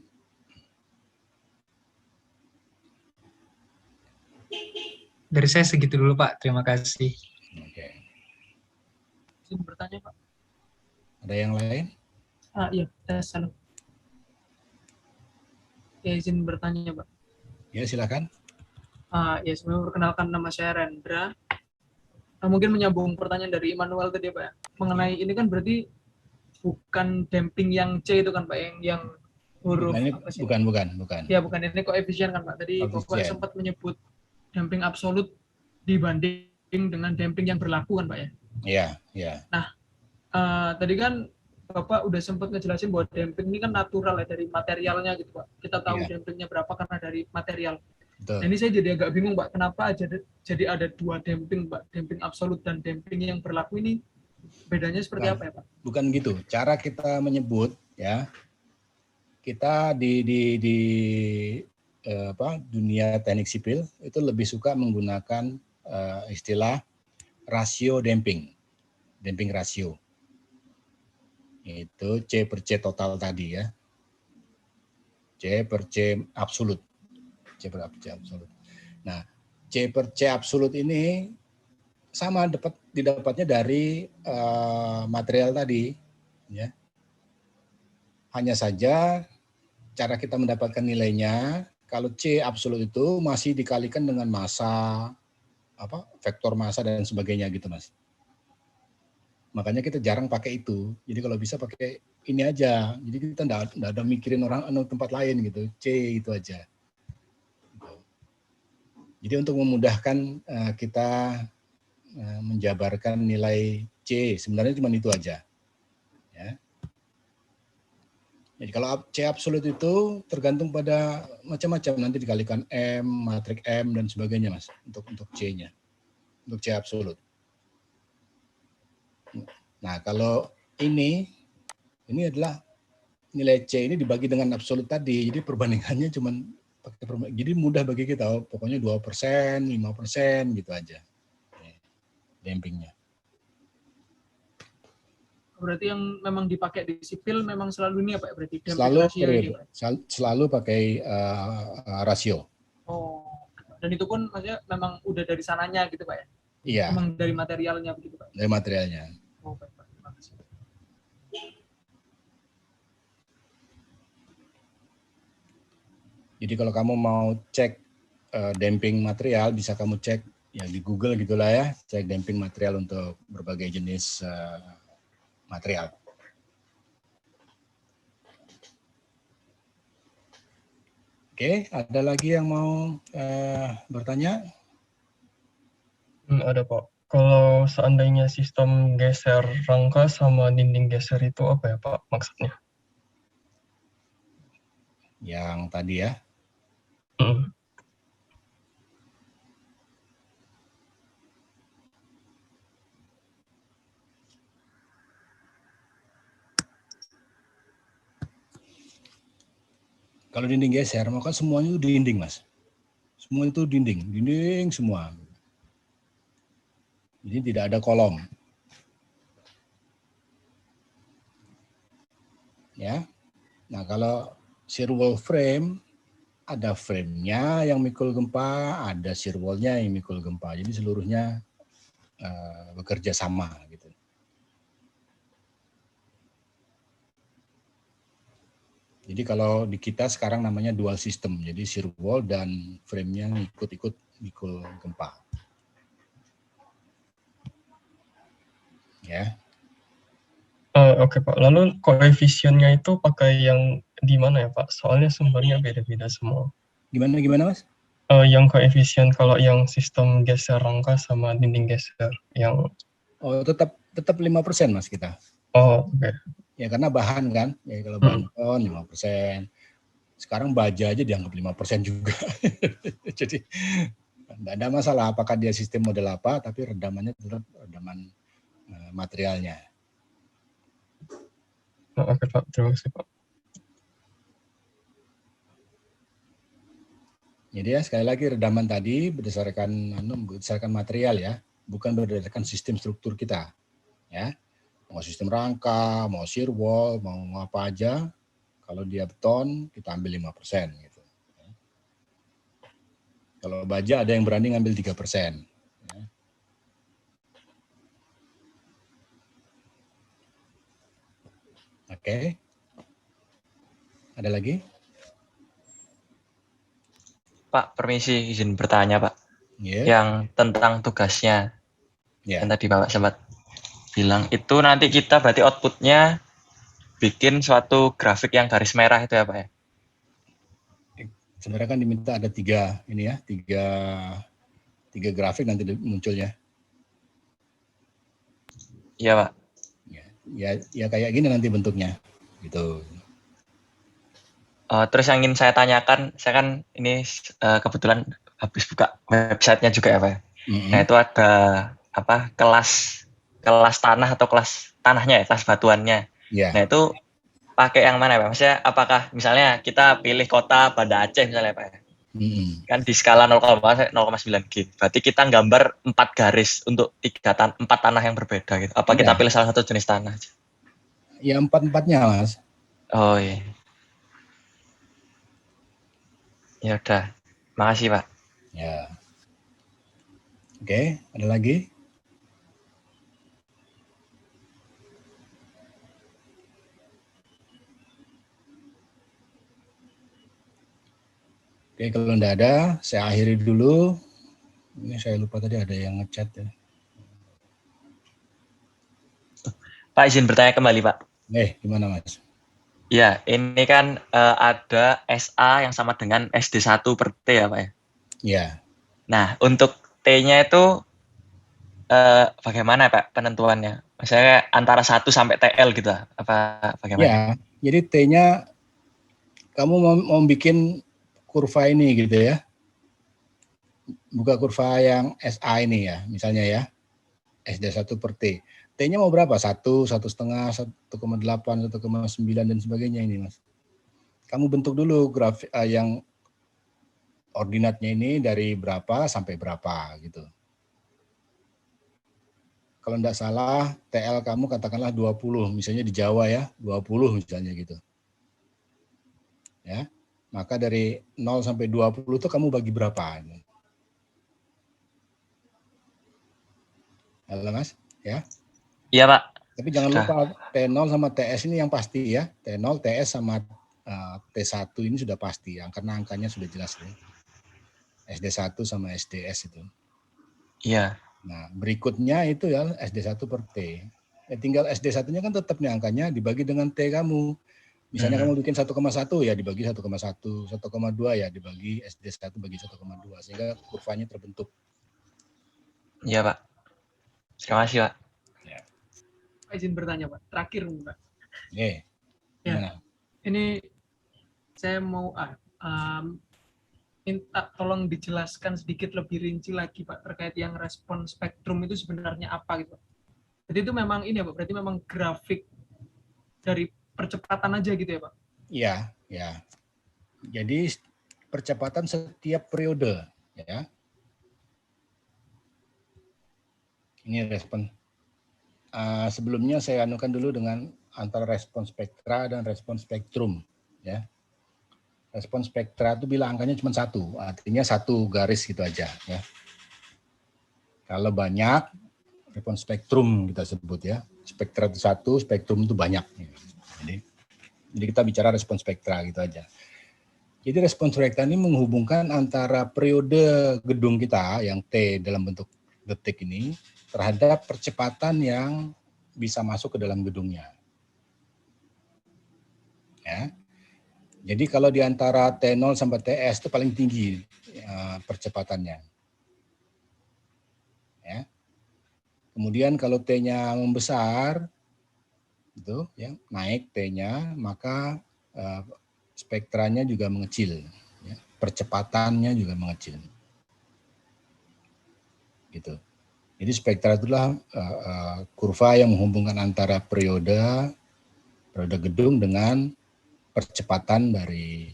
Dari saya segitu dulu Pak, terima kasih. Oke. Izin bertanya Pak. Ada yang lain? Iya, salah. Ya, izin bertanya Pak. Ya silakan. Ya, sebelumnya perkenalkan nama saya Rendra. Mungkin menyambung pertanyaan dari Immanuel tadi Pak ya. Mengenai ini kan berarti bukan damping yang C itu kan Pak, yang huruf apa sih? Bukan. Ya, bukan, ini koefisien kan Pak. Tadi Bapak sempat menyebut damping absolut dibanding dengan damping yang berlaku kan Pak ya? Iya. Nah, tadi kan Bapak udah sempat ngejelasin bahwa damping ini kan natural ya dari materialnya gitu Pak. Kita tahu dampingnya berapa karena dari material. Betul. Nah, ini saya jadi agak bingung Pak, kenapa jadi ada dua damping Pak, damping absolut dan damping yang berlaku ini bedanya seperti apa ya Pak? Bukan gitu, cara kita menyebut ya, kita di dunia teknik sipil itu lebih suka menggunakan istilah rasio damping rasio. Itu C per C total tadi ya. C per C absolut. C per C absolut. Nah, C per C absolut ini sama didapatnya dari material tadi, ya. Hanya saja cara kita mendapatkan nilainya, kalau C absolut itu masih dikalikan dengan massa, vektor massa dan sebagainya gitu, Mas. Makanya kita jarang pakai itu. Jadi kalau bisa pakai ini aja. Jadi kita enggak ada mikirin orang tempat lain gitu. C itu aja. Jadi untuk memudahkan kita menjabarkan nilai C, sebenarnya cuma itu aja. Ya. Jadi kalau C absolut itu tergantung pada macam-macam, nanti dikalikan M, matrik M dan sebagainya, Mas, untuk C-nya. Untuk C absolut. Nah, kalau ini adalah nilai C ini dibagi dengan absolut tadi. Jadi perbandingannya cuma pakai jadi mudah bagi kita. Pokoknya 2%, 5% gitu aja. Dampingnya. Berarti yang memang dipakai di sipil memang selalu ini apa ya berarti? Selalu pakai rasio. Oh. Dan itu pun maksudnya memang udah dari sananya gitu Pak ya? Iya. Memang dari materialnya begitu Pak? Dari materialnya. Oh, baik Pak. Terima kasih. Jadi kalau kamu mau cek damping material, bisa kamu cek ya di Google gitulah ya, cek damping material untuk berbagai jenis material. Oke, ada lagi yang mau bertanya? Ada Pak. Kalau seandainya sistem geser rangka sama dinding geser itu apa ya Pak maksudnya? Yang tadi ya. Kalau dinding geser, maka semuanya itu dinding, Mas. Semua itu dinding semua. Jadi tidak ada kolom. Ya. Nah, kalau shear wall frame, ada frame-nya yang mikul gempa, ada shear wall-nya yang mikul gempa. Jadi seluruhnya bekerja sama gitu. Jadi kalau di kita sekarang namanya dual system. Jadi shear wall dan frame-nya ikut-ikut mikul gempa. Ya. Oke Pak. Lalu koefisiennya itu pakai yang di mana ya Pak? Soalnya sumbernya beda-beda semua. Gimana Mas? Yang koefisien kalau yang sistem geser rangka sama dinding geser yang tetap 5% Mas kita. Oh, oke. Ya karena bahan kan. Ya kalau bahan 5%. Sekarang baja aja dianggap 5% juga. Jadi enggak ada masalah apakah dia sistem model apa, tapi redamannya tetap redaman materialnya. Oke Pak, terima kasih Pak. Jadi ya sekali lagi redaman tadi berdasarkan material ya, bukan berdasarkan sistem struktur kita. Ya, mau sistem rangka, mau shear wall, mau apa aja, kalau dia beton kita ambil 5% gitu. Kalau baja ada yang berani ngambil 3%. Ya. Oke. Ada lagi? Pak, permisi izin bertanya Pak. Yeah. Yang tentang tugasnya. Yeah. Yang tadi Bapak sempat bilang, itu nanti kita berarti outputnya bikin suatu grafik yang garis merah itu ya Pak ya? Sebenarnya kan diminta ada tiga grafik nanti munculnya. Iya Pak. Ya kayak gini nanti bentuknya gitu. Terus yang ingin saya tanyakan, saya kan ini kebetulan habis buka websitenya juga ya Pak. Nah itu ada kelas tanah atau kelas tanahnya ya, kelas batuannya. Yeah. Nah itu pakai yang mana Pak? Maksudnya apakah misalnya kita pilih kota Banda Aceh misalnya Pak ya? Kan di skala 0,9 G. Berarti kita gambar 4 garis untuk 4 tanah yang berbeda gitu. Apa kita pilih salah satu jenis tanah aja? Ya 4-4-nya Mas. Oh iya. Ya udah. Makasih, Pak. Ya. Oke, ada lagi? Oke, kalau enggak ada, saya akhiri dulu. Ini saya lupa tadi ada yang ngechat ya. Pak, izin bertanya kembali, Pak. Gimana, Mas? Ya, ini kan ada SA yang sama dengan SD1 per T ya, Pak ya? Ya. Nah, untuk T-nya itu bagaimana, Pak, penentuannya? Misalnya antara 1 sampai TL gitu, apa bagaimana? Ya, jadi T-nya kamu mau bikin kurva ini gitu ya. Buka kurva yang SA ini ya, misalnya ya. SD1 per T. T-nya mau berapa? 1, 1,5, 1,8, 1,9 dan sebagainya ini, Mas. Kamu bentuk dulu grafik yang ordinatnya ini dari berapa sampai berapa gitu. Kalau enggak salah, TL kamu katakanlah 20, misalnya di Jawa ya, 20 misalnya gitu. Ya. Maka dari 0 sampai 20 itu kamu bagi berapa? Halo, Mas, ya. Iya, Pak. Tapi jangan lupa T0 sama TS ini yang pasti ya. T0, TS sama T1 ini sudah pasti ya, karena angkanya sudah jelas ya. SD1 sama SDS itu. Iya. Nah, berikutnya itu ya SD1 per T. Ya, tinggal SD1-nya kan tetap nih angkanya dibagi dengan T kamu. Misalnya kamu bikin 1,1 ya dibagi 1,1, 1,2 ya dibagi SD1 bagi 1,2 sehingga kurvanya terbentuk. Iya, Pak. Terima kasih, Pak. Ya. Izin bertanya, Pak. Terakhir, Pak. Gimana? Ini saya mau minta tolong dijelaskan sedikit lebih rinci lagi, Pak, terkait yang respon spektrum itu sebenarnya apa gitu. Jadi itu memang ini ya, Pak, berarti memang grafik dari percepatan aja gitu ya, Pak? Iya, ya. Jadi percepatan setiap periode ya. Ini respon. Sebelumnya saya anukan dulu dengan antara respon spektra dan respon spektrum ya. Respon spektra itu bila angkanya cuma 1, artinya 1 garis gitu aja ya. Kalau banyak respon spektrum kita sebut ya. Spektra itu 1, spektrum itu banyak. Jadi kita bicara respon spektra gitu aja. Jadi respon spektra ini menghubungkan antara periode gedung kita yang T dalam bentuk detik ini terhadap percepatan yang bisa masuk ke dalam gedungnya. Ya. Jadi kalau di antara T0 sampai TS itu paling tinggi percepatannya. Ya. Kemudian kalau T-nya membesar, itu ya naik T-nya, maka spektranya juga mengecil, ya. Percepatannya juga mengecil. Gitu. Jadi spektra itulah kurva yang menghubungkan antara periode gedung dengan percepatan dari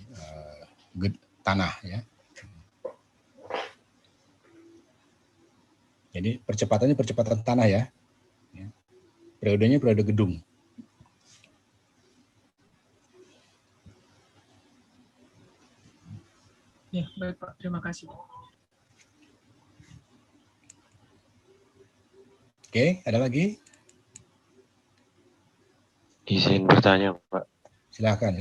tanah ya. Jadi percepatannya percepatan tanah ya. Periodenya periode gedung. Ya, baik Pak. Terima kasih. Oke, ada lagi? Izin bertanya, Pak. Silakan.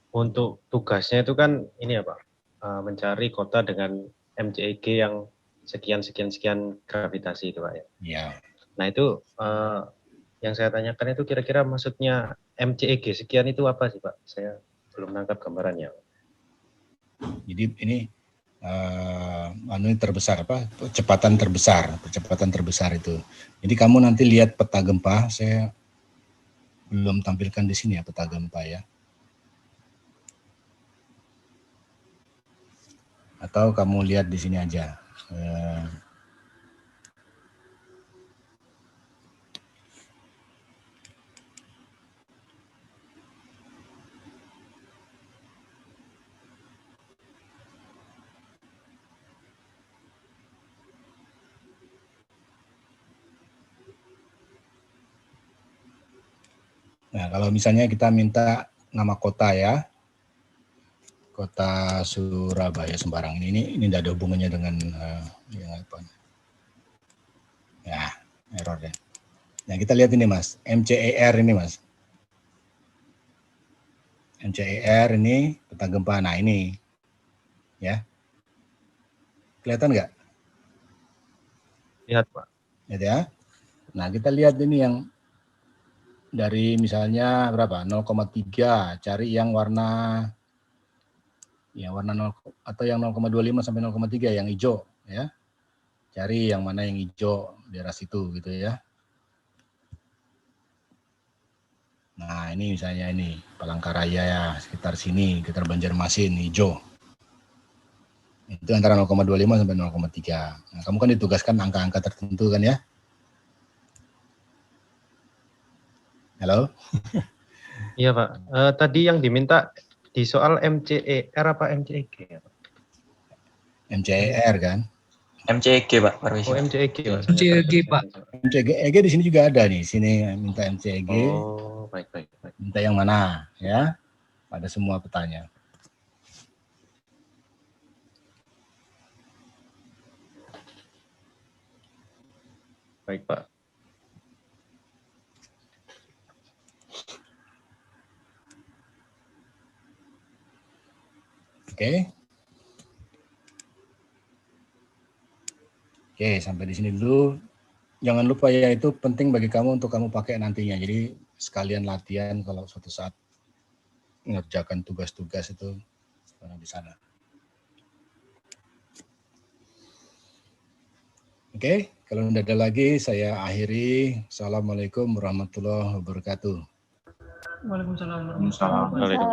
Untuk tugasnya itu kan ini ya Pak, mencari kota dengan MCEG yang sekian gravitasi itu Pak ya. Iya. Nah itu yang saya tanyakan itu kira-kira maksudnya MCEG sekian itu apa sih Pak? Saya belum nangkap gambarannya. Jadi ini terbesar apa? Percepatan terbesar itu. Jadi kamu nanti lihat peta gempa, saya belum tampilkan di sini ya peta gempa ya. Atau kamu lihat di sini aja. Nah, kalau misalnya kita minta nama kota ya. kota Surabaya Sembarang ini tidak ada hubungannya dengan yang apa? Ya, error ya. Nah, kita lihat ini Mas, MCER ini Mas. MCER ini peta gempa. Nah, ini ya. Kelihatan nggak? Lihat, Pak. Lihat ya. Nah, kita lihat ini yang dari misalnya berapa? 0,3, cari yang warna 0 atau yang 0,25 sampai 0,3 yang hijau ya. Cari yang mana yang hijau daerah situ gitu ya. Nah, ini misalnya ini Palangkaraya ya, sekitar sini, sekitar Banjarmasin hijau. Itu antara 0,25 sampai 0,3. Nah, kamu kan ditugaskan angka-angka tertentu kan ya? Halo? Iya, Pak. Tadi yang diminta di soal MCER apa MCEG? MCER kan? MCEG Pak. Oh, MCEG Pak. MCEG Pak. MCEG di sini juga ada nih. Sini minta MCEG. Oh, baik. Minta yang mana ya? Pada semua petanya. Baik, Pak. Oke. Oke, sampai di sini dulu. Jangan lupa ya, itu penting bagi kamu untuk kamu pakai nantinya. Jadi sekalian latihan kalau suatu saat mengerjakan tugas-tugas itu di sana. Oke, kalau tidak ada lagi saya akhiri. Assalamualaikum warahmatullahi wabarakatuh. Waalaikumsalam warahmatullahi wabarakatuh.